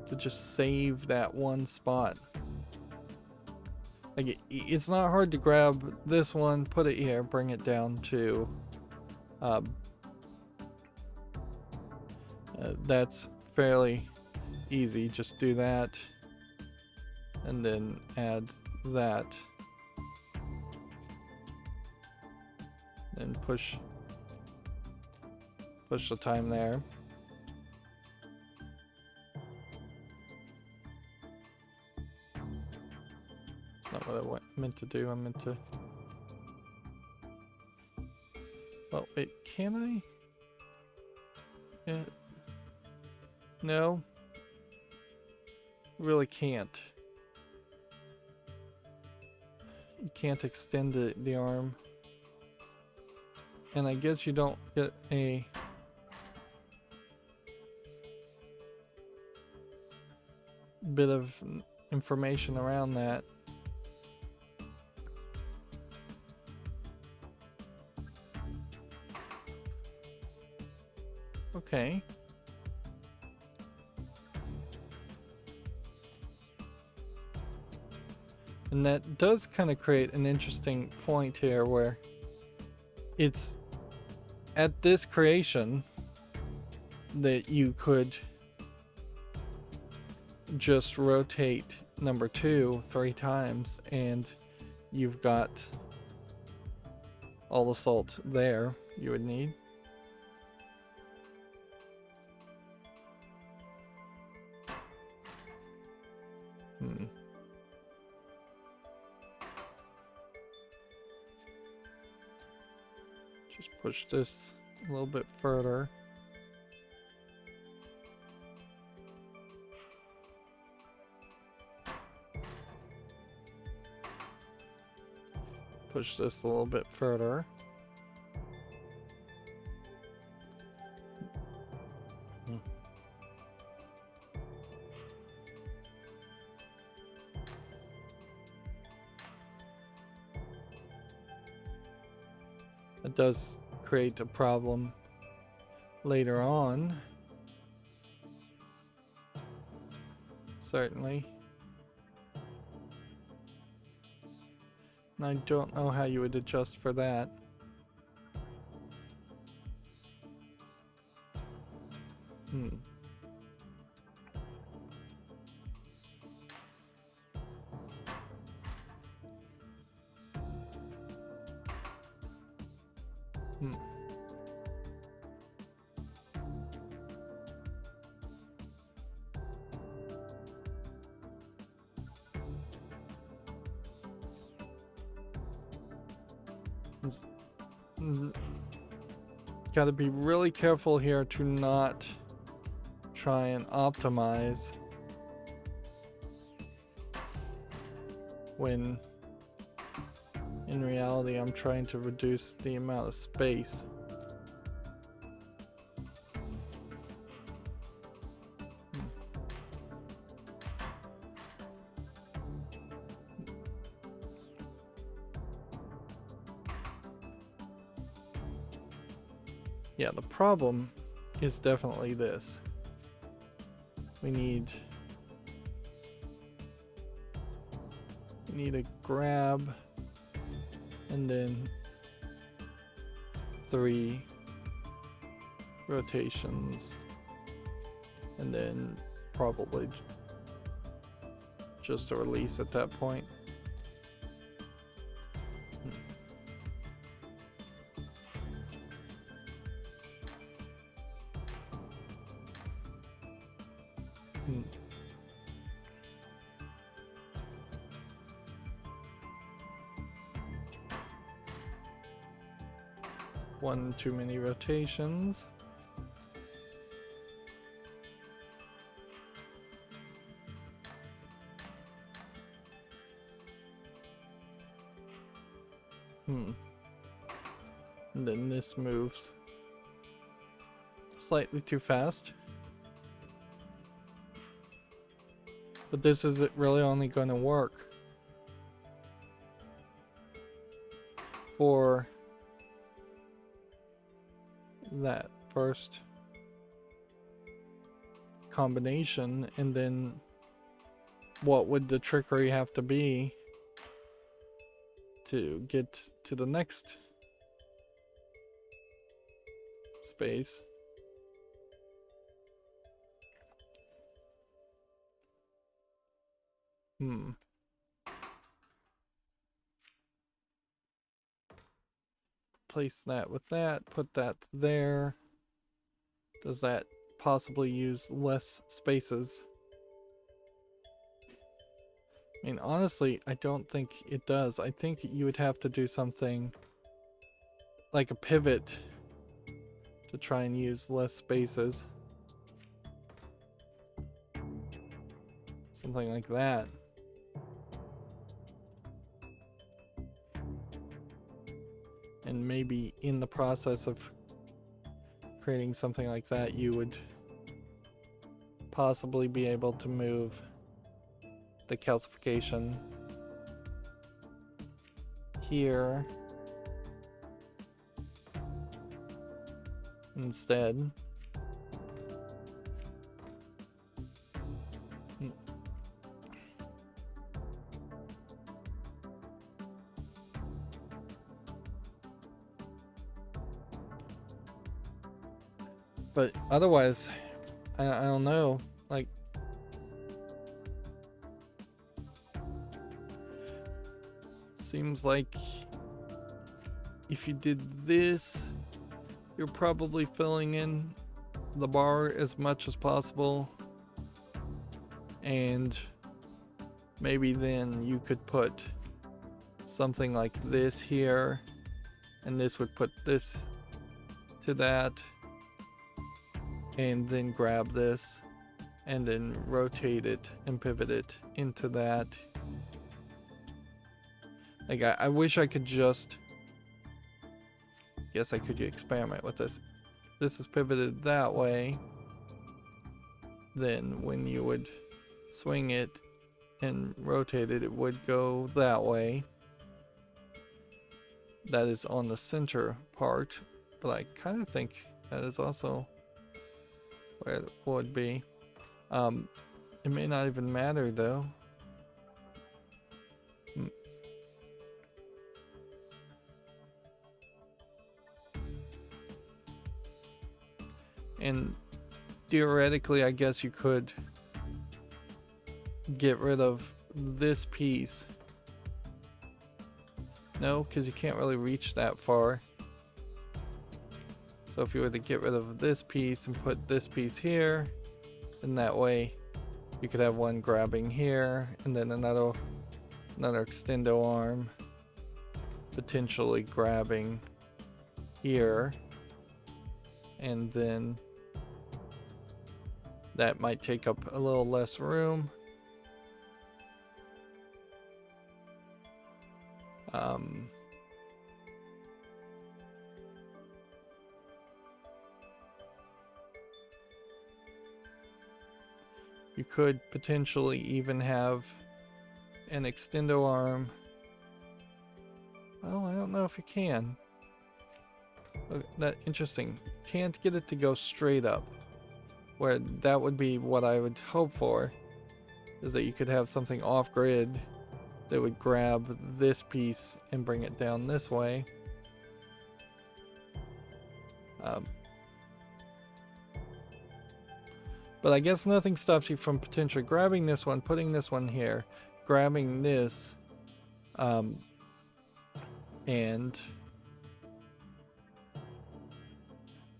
to just save that one spot. Like it's not hard to grab this one, put it here, bring it down to that's fairly easy. Just do that and then add that, then push the time there. That's not what I meant to do. I meant to... Oh, wait, can I? Yeah. No. Really can't. You can't extend the arm. And I guess you don't get a... bit of information around that. Okay. And that does kind of create an interesting point here where it's at this creation that you could just rotate number 2 3 times and you've got all the salt there you would need. Just push this a little bit further. Push this a little bit further. It does create a problem later on. Certainly. And I don't know how you would adjust for that. Got to be really careful here to not try and optimize when in reality I'm trying to reduce the amount of space. Yeah, the problem is definitely this. We need a grab and then 3 rotations and then probably just a release at that point. One too many rotations. And then this moves slightly too fast. But this isn't really only going to work for that first combination, and then what would the trickery have to be to get to the next space? Place that with that, put that there. Does that possibly use less spaces? I mean, honestly, I don't think it does. I think you would have to do something like a pivot to try and use less spaces. Something like that. And maybe in the process of creating something like that, you would possibly be able to move the calcification here instead. But otherwise, I don't know, like, seems like if you did this, you're probably filling in the bar as much as possible, and maybe then you could put something like this here And this would put this to that. And then grab this. And then rotate it and pivot it into that. Like, I wish I could just... Guess I could experiment with this. This is pivoted that way. Then when you would swing it and rotate it, it would go that way. That is on the center part, but I kind of think that is also where it would be. It may not even matter though. And theoretically, I guess you could get rid of this piece. No, because you can't really reach that far. So if you were to get rid of this piece and put this piece here, then that way you could have one grabbing here and then another extendo arm potentially grabbing here, and then that might take up a little less room. You could potentially even have an extendo arm. Well, I don't know if you can. That interesting. Can't get it to go straight up. Where that would be what I would hope for, is that you could have something off grid that would grab this piece and bring it down this way. But I guess nothing stops you from potentially grabbing this one, putting this one here, grabbing this, and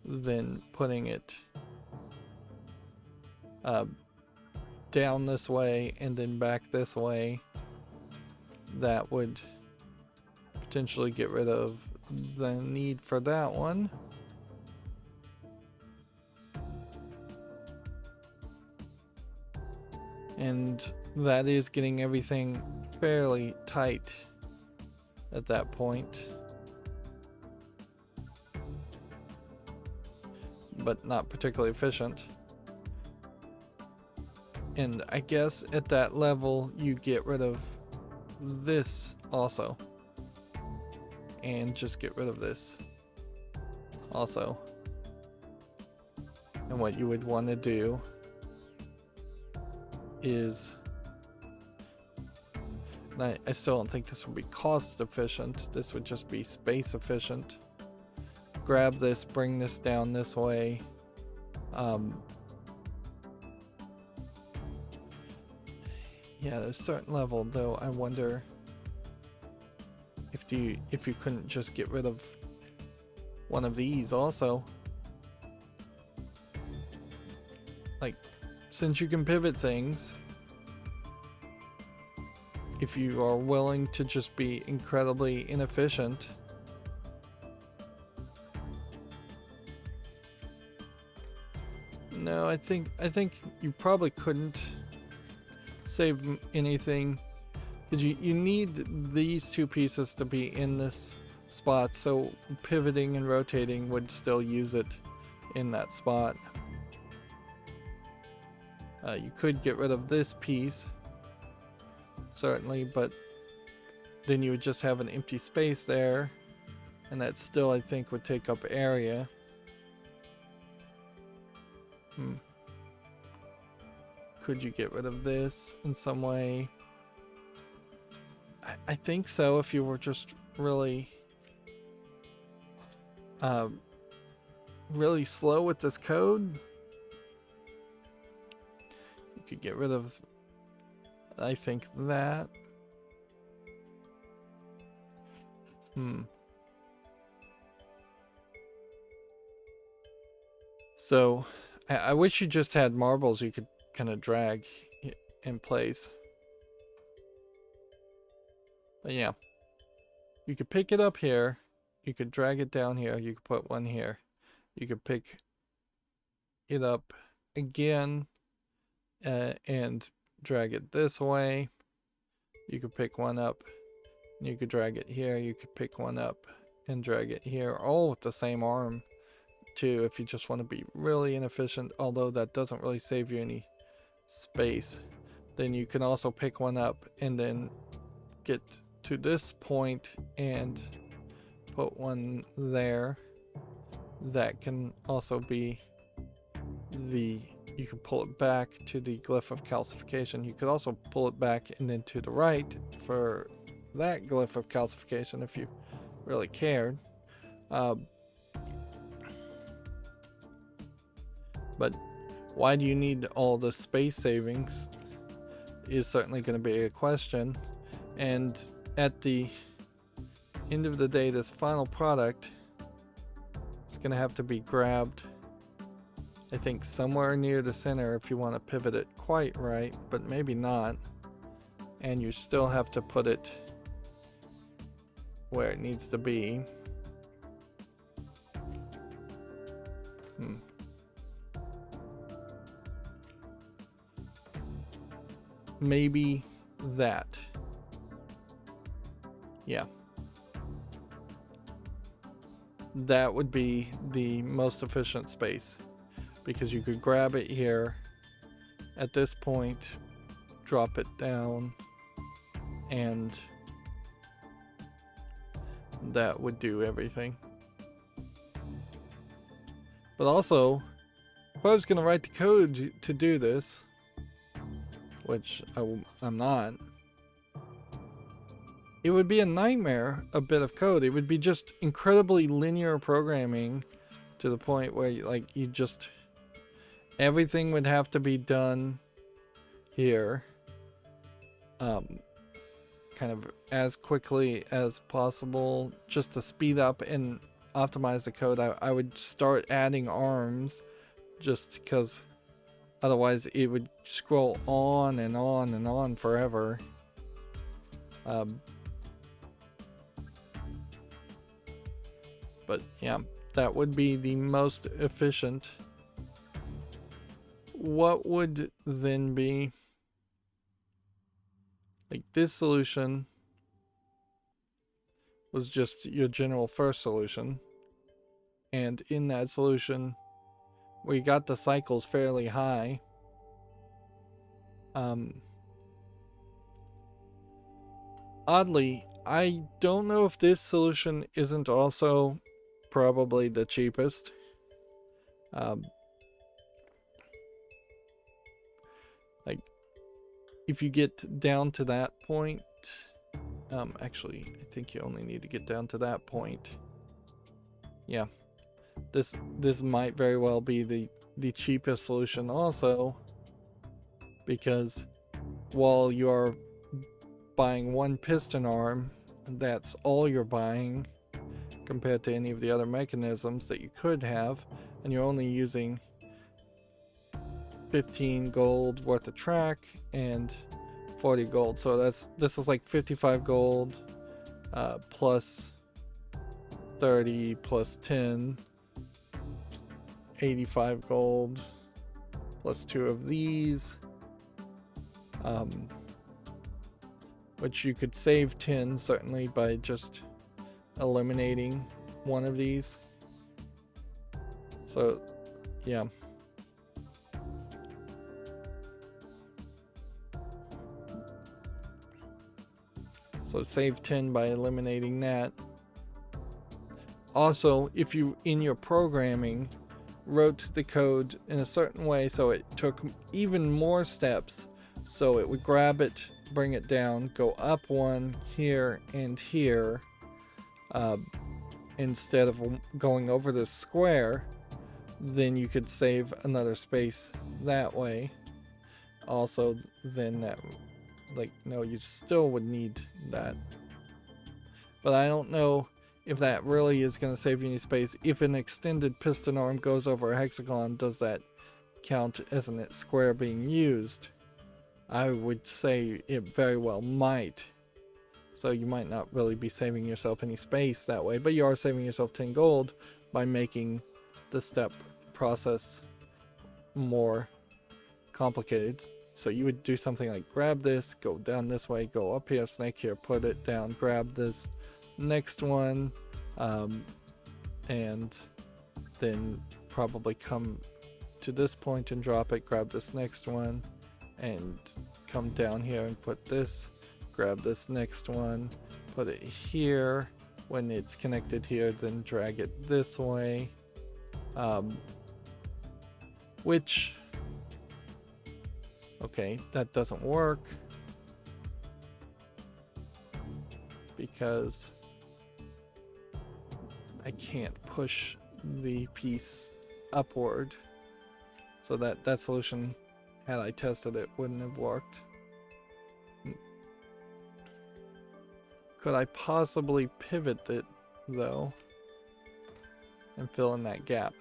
then putting it down this way and then back this way. That would potentially get rid of the need for that one. And that is getting everything fairly tight at that point. But not particularly efficient. And I guess at that level you get rid of this also. And just get rid of this also. And what you would want to do is, I still don't think this would be cost efficient, this would just be space efficient. Grab this, bring this down this way. Yeah, there's a certain level though, I wonder if you couldn't just get rid of one of these also. Like, since you can pivot things, if you are willing to just be incredibly inefficient, no, I think you probably couldn't save anything, because you need these two pieces to be in this spot, so pivoting and rotating would still use it in that spot. You could get rid of this piece, certainly, but then you would just have an empty space there, and that still, I think, would take up area. Could you get rid of this in some way? I think so, if you were just really really slow with this code. You could get rid of, I think, that. So I wish you just had marbles you could kind of drag in place. But yeah, you could pick it up here you could drag it down here, you could put one here, you could pick it up again and drag it this way, you could pick one up, you could drag it here, you could pick one up and drag it here, all with the same arm too, if you just want to be really inefficient, although that doesn't really save you any space. Then you can also pick one up and then get to this point and put one there. That can also be you can pull it back to the glyph of calcification. You could also pull it back and then to the right for that glyph of calcification if you really cared. But why do you need all the space savings is certainly going to be a question. And at the end of the day, this final product is going to have to be grabbed, I think, somewhere near the center if you want to pivot it quite right, but maybe not. And you still have to put it where it needs to be. Maybe that. Yeah. That would be the most efficient space, because you could grab it here at this point, drop it down, and that would do everything. But also, if I was going to write the code to do this, which I'm not, it would be a nightmare, a bit of code. It would be just incredibly linear programming to the point where you just, everything would have to be done here kind of as quickly as possible just to speed up and optimize the code. I would start adding arms just because otherwise it would scroll on and on and on forever. But yeah, that would be the most efficient. What would then be like this solution was just your general first solution, and in that solution we got the cycles fairly high. Oddly, I don't know if this solution isn't also probably the cheapest. Like, if you get down to that point, actually, I think you only need to get down to that point. Yeah, this might very well be the cheapest solution also, because while you're buying one piston arm, that's all you're buying compared to any of the other mechanisms that you could have, and you're only using 15 gold worth of track and 40 gold. So this is like 55 gold plus 30 plus 10, 85 gold plus 2 of these, which you could save 10 certainly by just eliminating one of these. So yeah, so save 10 by eliminating that. Also, if you in your programming wrote the code in a certain way so it took even more steps, so it would grab it, bring it down, go up one here and here, instead of going over the square, then you could save another space that way. Also, then that, no, you still would need that. But I don't know if that really is going to save you any space. If an extended piston arm goes over a hexagon, does that count as a square being used? I would say it very well might. So you might not really be saving yourself any space that way, but you are saving yourself 10 gold by making the step process more complicated. So you would do something like grab this, go down this way, go up here, snake here, put it down, grab this next one, and then probably come to this point and drop it, grab this next one, and come down here and put this, grab this next one, put it here. When it's connected here, then drag it this way, which, okay, that doesn't work because I can't push the piece upward. So that solution, had I tested it, wouldn't have worked. Could I possibly pivot it, though, and fill in that gap?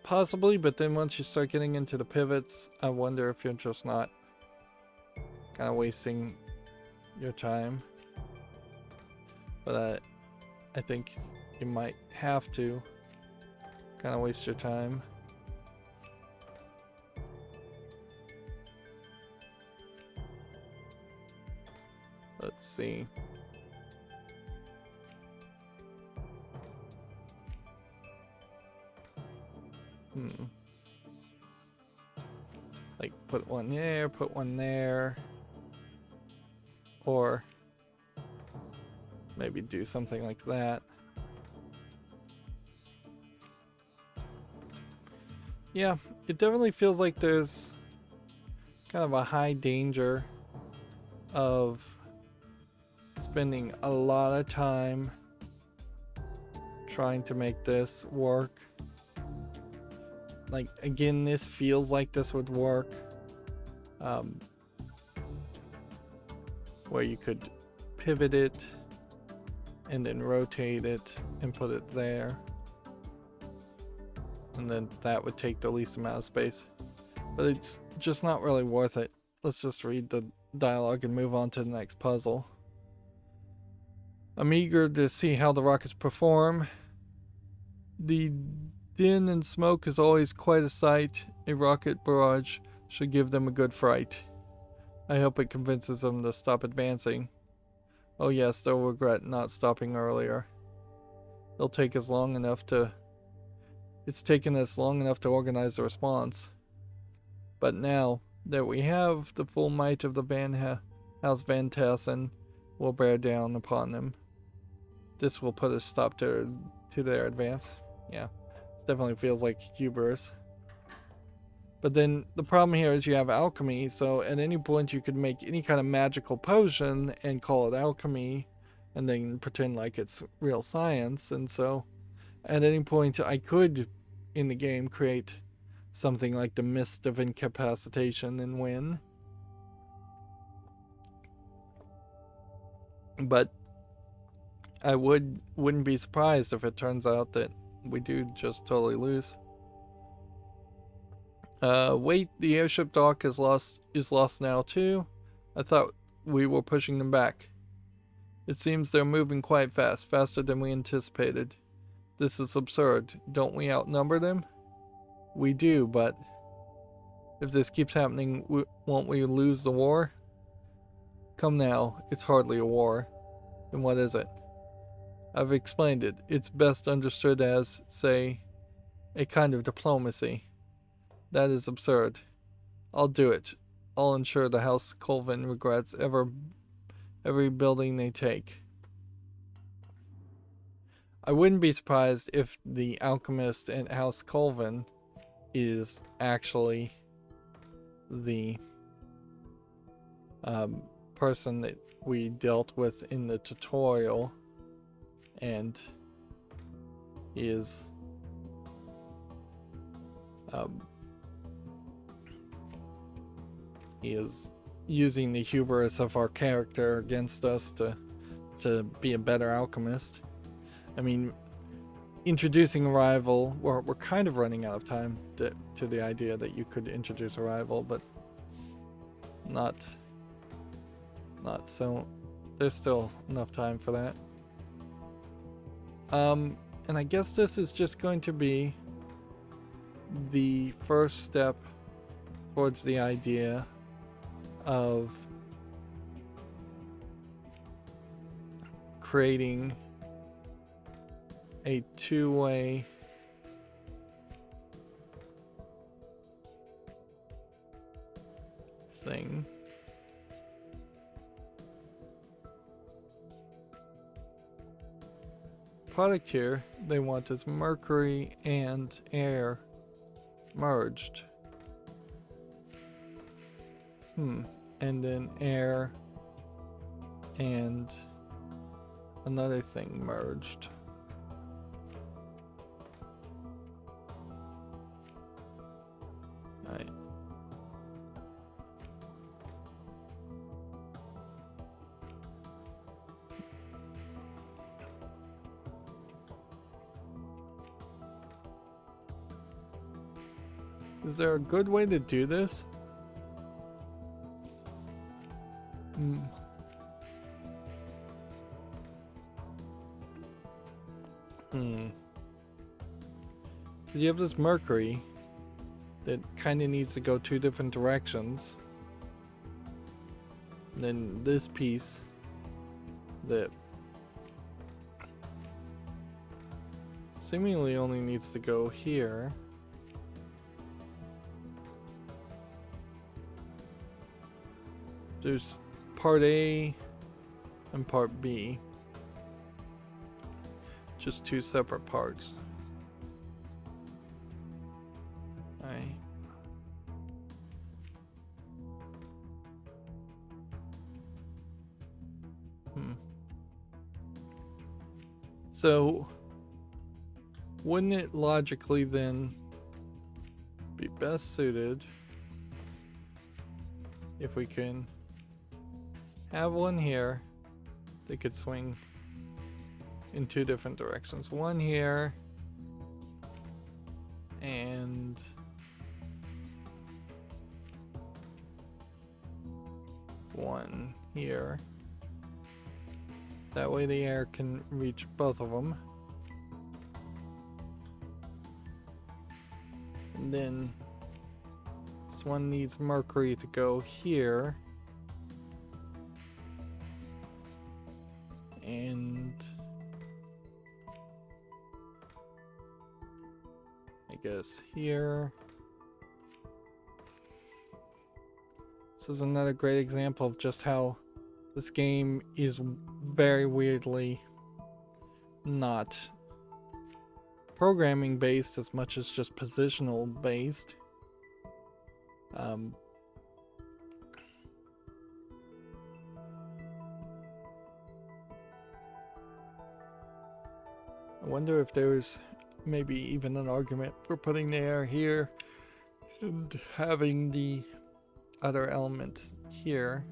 Possibly, but then once you start getting into the pivots, I wonder if you're just not kind of wasting your time. But I think you might have to kind of waste your time. Let's see. Like put one there, put one there. Or maybe do something like that. Yeah, it definitely feels like there's kind of a high danger of spending a lot of time trying to make this work. Like, again, this feels like this would work. Where you could pivot it and then rotate it and put it there. And then that would take the least amount of space. But it's just not really worth it. Let's just read the dialogue and move on to the next puzzle. I'm eager to see how the rockets perform. The din and smoke is always quite a sight. A rocket barrage should give them a good fright. I hope it convinces them to stop advancing. Oh yes, they'll regret not stopping earlier. It'll take us long enough to... It's taken us long enough to organize a response. But now that we have the full might of the House Van Tassen, will bear down upon them. This will put a stop to their advance. Yeah, it definitely feels like hubris. But then the problem here is you have alchemy, so at any point you could make any kind of magical potion and call it alchemy, and then pretend like it's real science. And so at any point I could, in the game, create something like the Mist of Incapacitation and win. But I wouldn't be surprised if it turns out that we do just totally lose. Wait, the airship dock is lost now too. I thought we were pushing them back. It seems they're moving quite fast, faster than we anticipated. This is absurd. Don't we outnumber them? We do, but if this keeps happening, won't we lose the war? Come now, it's hardly a war. Then what is it? I've explained it. It's best understood as, say, a kind of diplomacy. That is absurd. I'll do it. I'll ensure the House Colvin regrets every building they take. I wouldn't be surprised if the Alchemist and House Colvin is actually the person that we dealt with in the tutorial, and is he is using the hubris of our character against us to be a better alchemist. I mean, introducing a rival, we're kind of running out of time to the idea that you could introduce a rival, but not Not so. There's still enough time for that. And I guess this is just going to be the first step towards the idea of creating a two-way thing. Product here they want is mercury and air merged. And then air and another thing merged. Alright. Is there a good way to do this? Because you have this mercury that kind of needs to go two different directions. And then this piece that seemingly only needs to go here. There's part A and part B. Just two separate parts. Alright. So, wouldn't it logically then be best suited if we can have one here that could swing in two different directions? One here and one here. That way the air can reach both of them. And then this one needs mercury to go here. And I guess here. This is another great example of just how this game is very weirdly not programming based as much as just positional based. I wonder if there's maybe even an argument for putting the air here and having the other element here.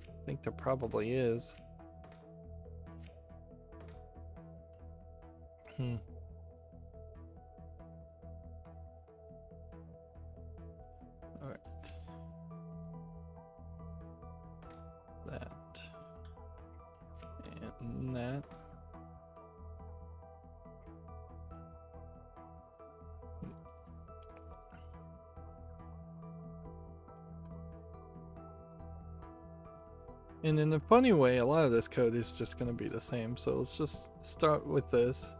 I think there probably is. Alright. That. And that. And in a funny way, a lot of this code is just going to be the same. So let's just start with this.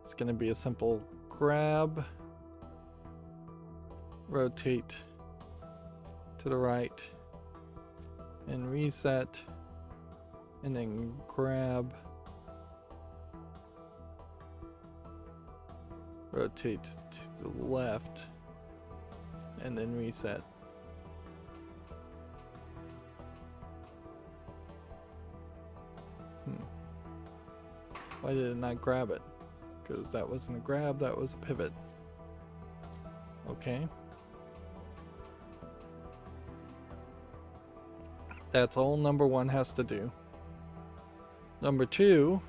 It's going to be a simple grab, rotate to the right, and reset, and then grab, rotate to the left, and then reset. Why did it not grab it? Because that wasn't a grab, that was a pivot. Okay. That's all number one has to do. Number two,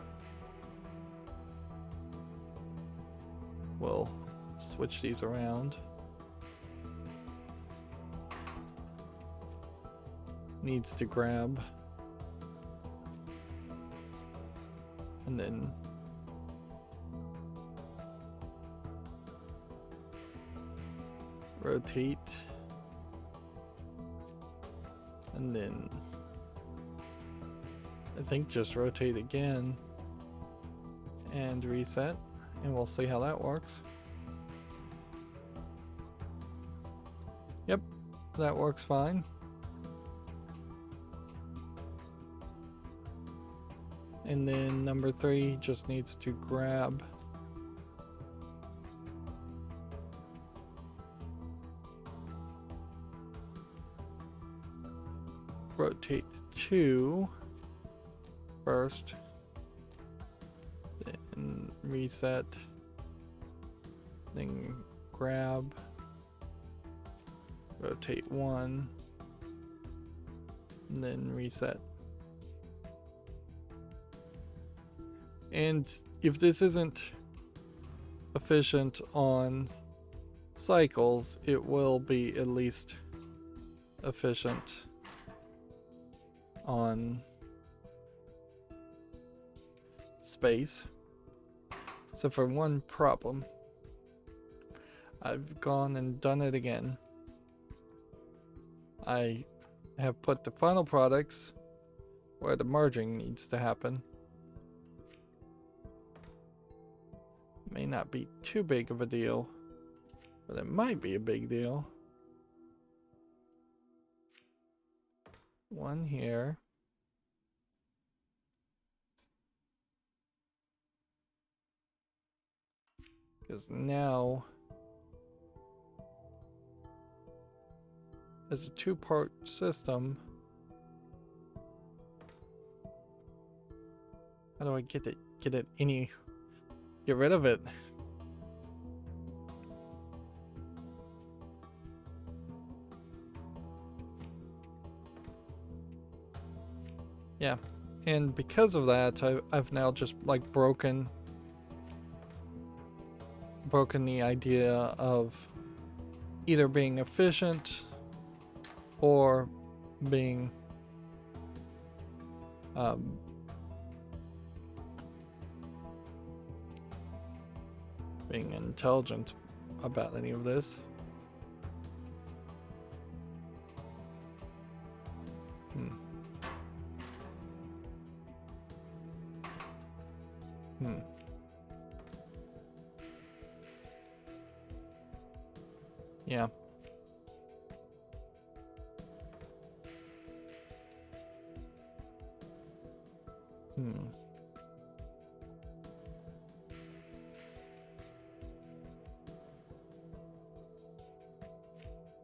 we'll switch these around. needs to grab. And then rotate. And then I think just rotate again and reset, and we'll see how that works. Yep, that works fine. And then number 3 just needs to grab. Rotate 2 first. Then reset. Then grab. Rotate 1. And then reset. And if this isn't efficient on cycles, it will be at least efficient on space. So for one problem, I've gone and done it again. I have put the final products where the merging needs to happen. May not be too big of a deal, but it might be a big deal. One here. Because now, as a 2-part system, how do I get it get rid of it? Yeah, and because of that, I've now just like broken the idea of either being efficient or being being intelligent about any of this. Yeah.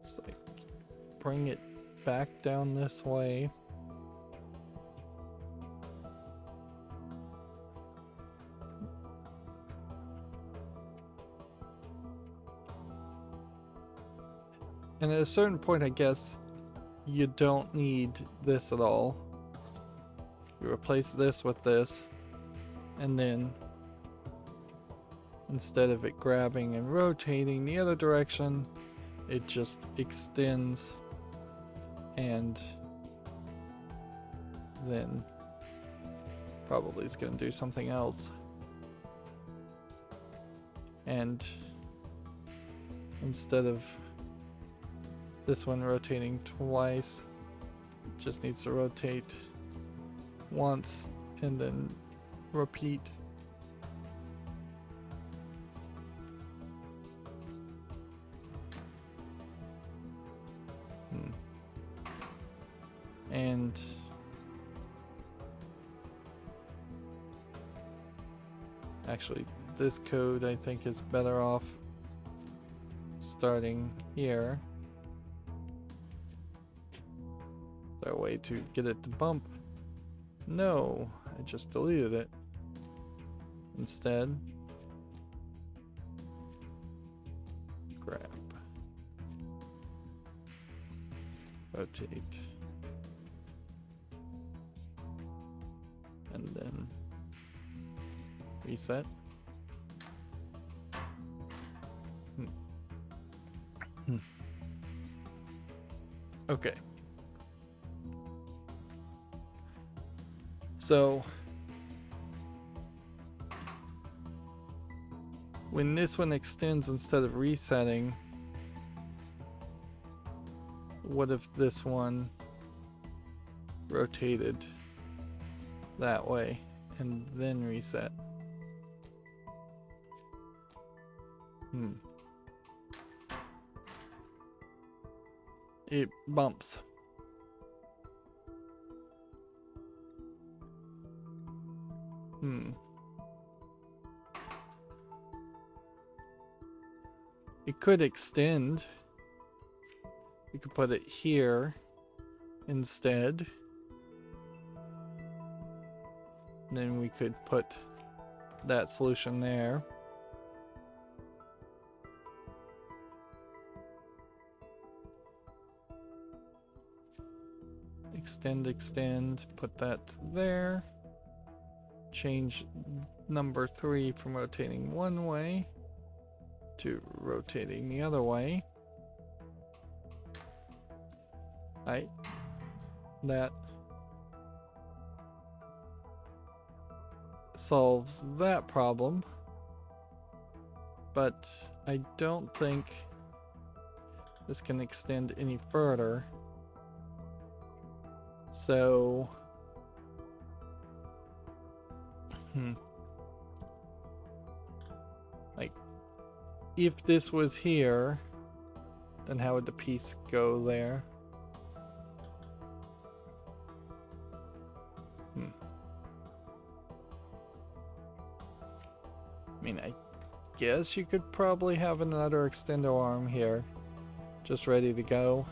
It's like bring it back down this way. And at a certain point, I guess, you don't need this at all. You replace this with this, and then instead of it grabbing and rotating the other direction, it just extends and then probably is going to do something else. And instead of this one rotating twice, it just needs to rotate once and then repeat. And actually, this code I think is better off starting here. Is there a way to get it to bump? No, I just deleted it. Instead, grab, rotate, and then reset. Okay. So when this one extends instead of resetting, what if this one rotated that way and then reset? It bumps. It could extend. We could put it here instead. And then we could put that solution there. Extend, extend, put that there. Change number 3 from rotating one way to rotating the other way. Right. That solves that problem. But I don't think this can extend any further. So like, if this was here, then how would the piece go there? I mean, I guess you could probably have another extendo arm here, just ready to go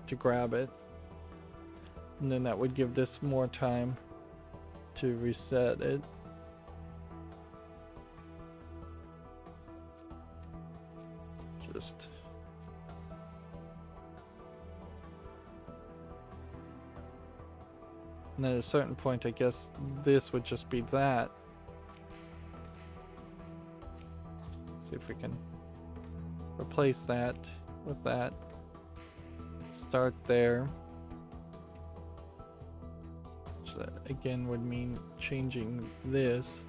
to grab it. And then that would give this more time to reset it. Just and at a certain point, I guess this would just be that. See if we can replace that with that. Start there. So that again would mean changing this.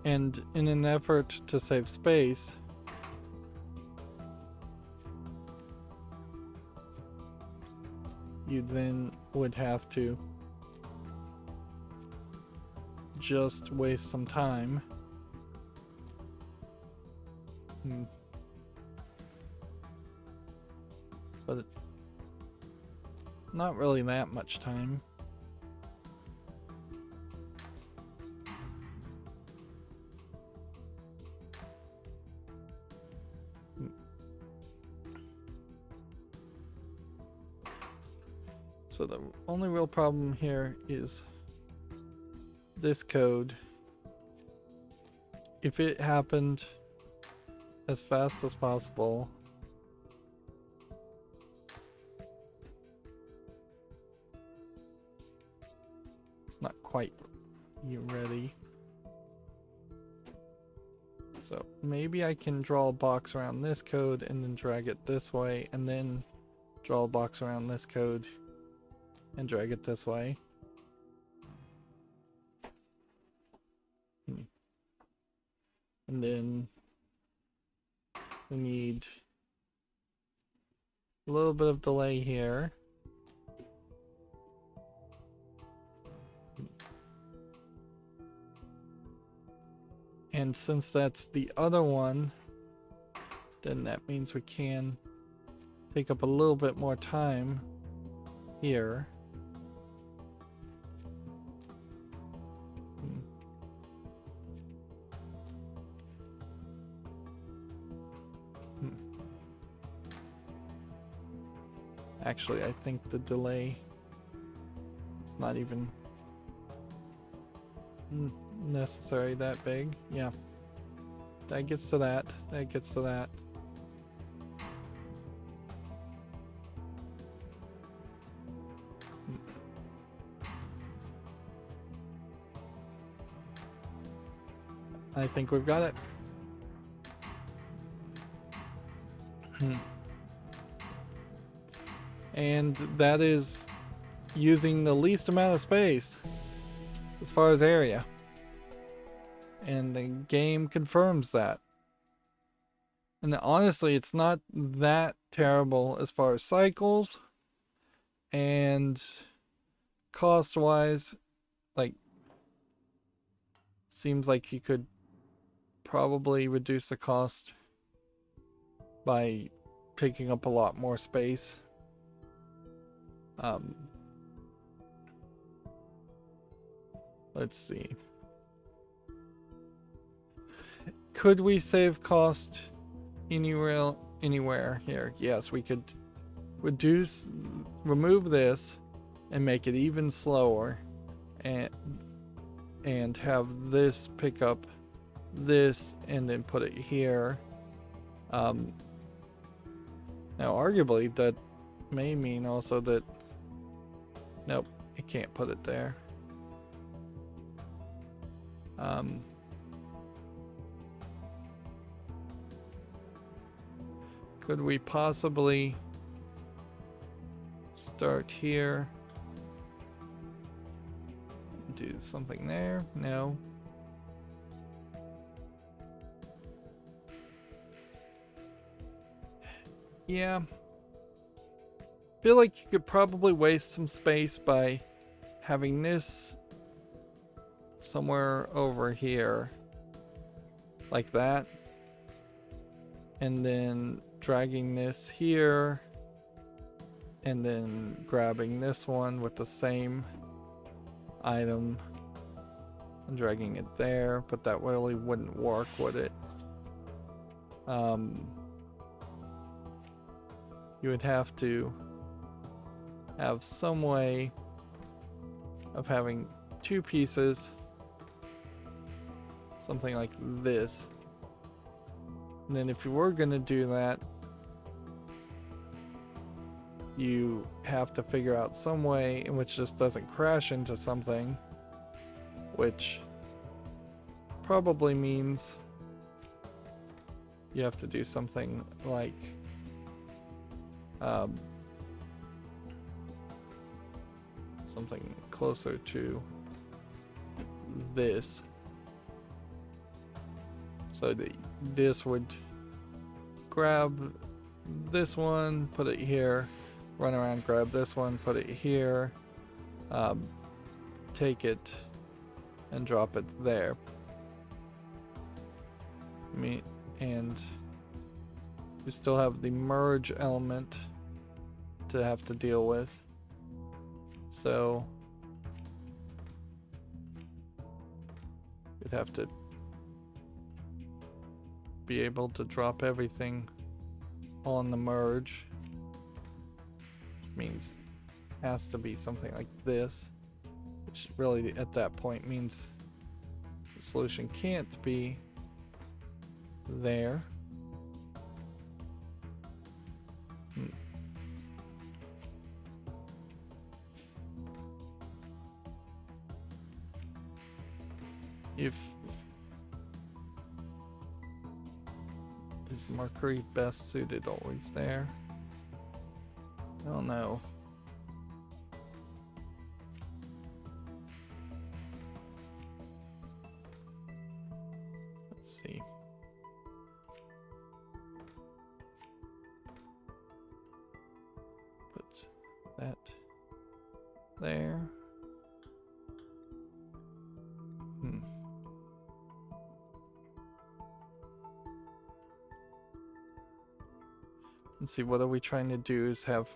And in an effort to save space, you then would have to just waste some time. But not really that much time. So the only real problem here is this code. If it happened as fast as possible, it's not quite ready. So maybe I can draw a box around this code and then drag it this way, and then draw a box around this code and drag it this way. And then we need a little bit of delay here. And since that's the other one, then that means we can take up a little bit more time here. Actually, I think the delay is not even necessary that big. Yeah. that gets to that. That gets to that. I think we've got it. And that is using the least amount of space as far as area. And the game confirms that. And honestly, it's not that terrible as far as cycles and cost-wise. Like, seems like you could probably reduce the cost by taking up a lot more space. Let's see. Could we save cost anywhere here? Yes, we could remove this and make it even slower, and have this pick up this and then put it here. Now arguably that may mean also that nope, it can't put it there. Could we possibly start here? Do something there? No. Yeah. Feel like you could probably waste some space by having this somewhere over here. Like that. And then dragging this here. And then grabbing this one with the same item and dragging it there, but that really wouldn't work, would it? You would have to have some way of having two pieces, something like this. And then if you were going to do that, you have to figure out some way in which this doesn't crash into something, which probably means you have to do something like something closer to this, so that this would grab this one, put it here, run around, grab this one, put it here, take it and drop it there. And you still have the merge element to have to deal with. So you'd have to be able to drop everything on the merge. Means has to be something like this, which really at that point means the solution can't be there. If is Mercury best suited always there? I don't know. Let's see. Put that there. Let's see, what are we trying to do is have...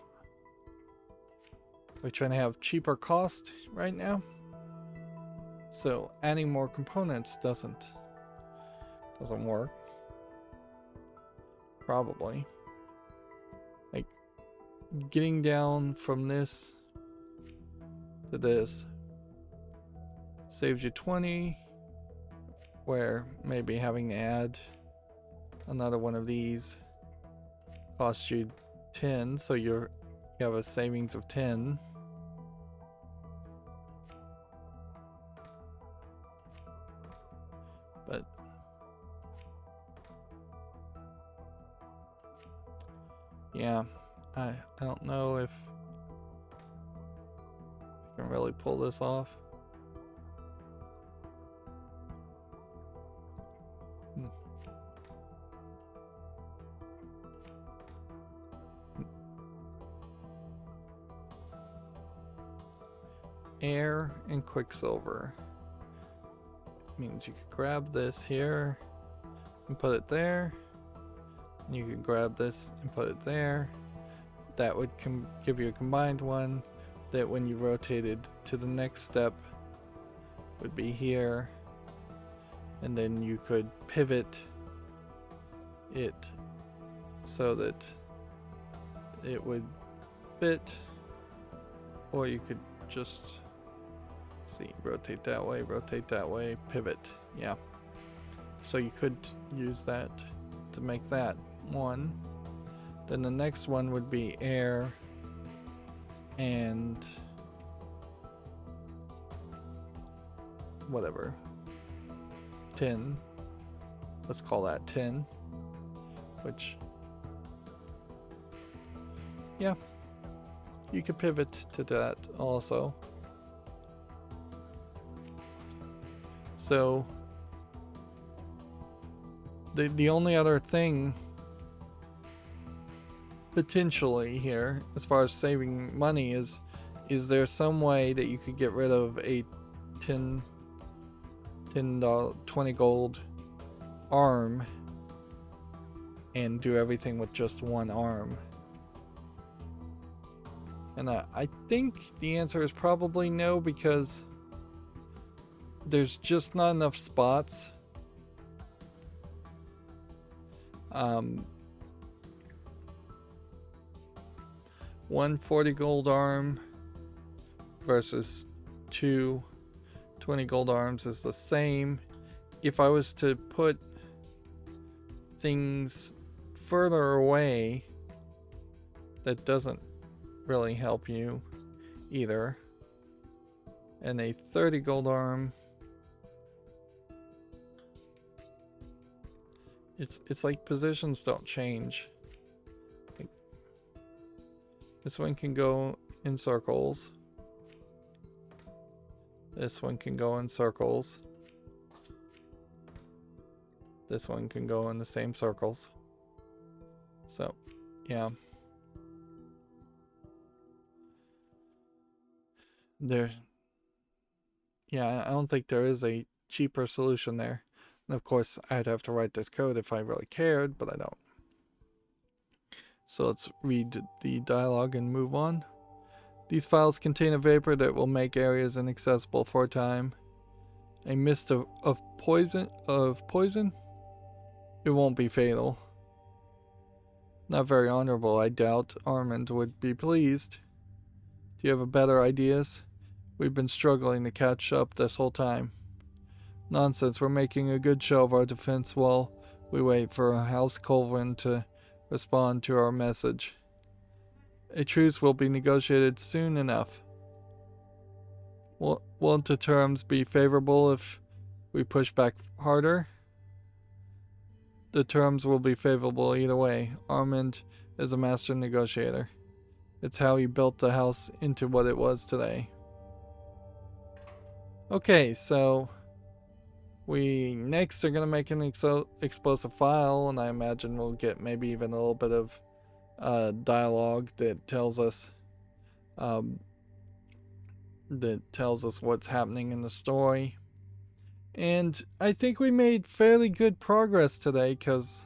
We're trying to have cheaper cost right now. So adding more components doesn't work. Probably. Like getting down from this to this saves you 20, where maybe having to add another one of these costs you 10, so you have a savings of 10. But yeah, I don't know if I can really pull this off. Air and quicksilver means you could grab this here and put it there, and you could grab this and put it there. That would give you a combined one that when you rotated to the next step would be here, and then you could pivot it so that it would fit, or you could just see, rotate that way, pivot. Yeah, so you could use that to make that one. Then the next one would be air and whatever, tin. Let's call that tin, which, yeah, you could pivot to that also. So the only other thing potentially here as far as saving money is there some way that you could get rid of a 20 gold arm and do everything with just one arm? And I think the answer is probably no, because there's just not enough spots. 140 gold arm versus 20 gold arms is the same. If I was to put things further away, that doesn't really help you either. And a 30 gold arm, it's like positions don't change. Like, this one can go in circles. This one can go in circles. This one can go in the same circles. So, yeah. Yeah, I don't think there is a cheaper solution there. And of course, I'd have to write this code if I really cared, but I don't. So let's read the dialogue and move on. These files contain a vapor that will make areas inaccessible for a time. A mist of poison? It won't be fatal. Not very honorable, I doubt. Armand would be pleased. Do you have a better ideas? We've been struggling to catch up this whole time. Nonsense, we're making a good show of our defense while we wait for House Colvin to respond to our message. A truce will be negotiated soon enough. Won't the terms be favorable if we push back harder? The terms will be favorable either way. Armand is a master negotiator. It's how he built the house into what it was today. Okay, so we next are going to make an explosive file, and I imagine we'll get maybe even a little bit of dialogue that tells us what's happening in the story. And I think we made fairly good progress today, because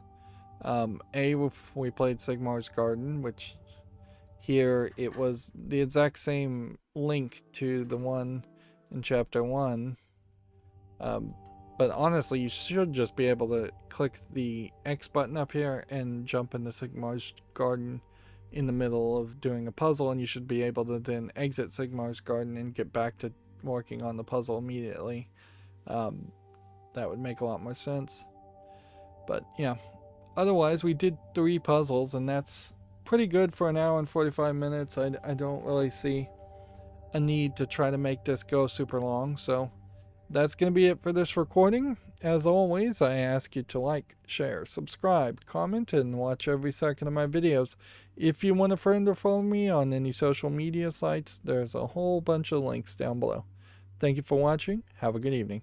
we played Sigmar's Garden, which here it was the exact same link to the one in chapter 1. But honestly, you should just be able to click the X button up here and jump into Sigmar's Garden in the middle of doing a puzzle, and you should be able to then exit Sigmar's Garden and get back to working on the puzzle immediately. That would make a lot more sense. But yeah, otherwise, we did 3 puzzles, and that's pretty good for an hour and 45 minutes. I don't really see a need to try to make this go super long. So that's going to be it for this recording. As always, I ask you to like, share, subscribe, comment, and watch every second of my videos. If you want a friend or follow me on any social media sites, there's a whole bunch of links down below. Thank you for watching. Have a good evening.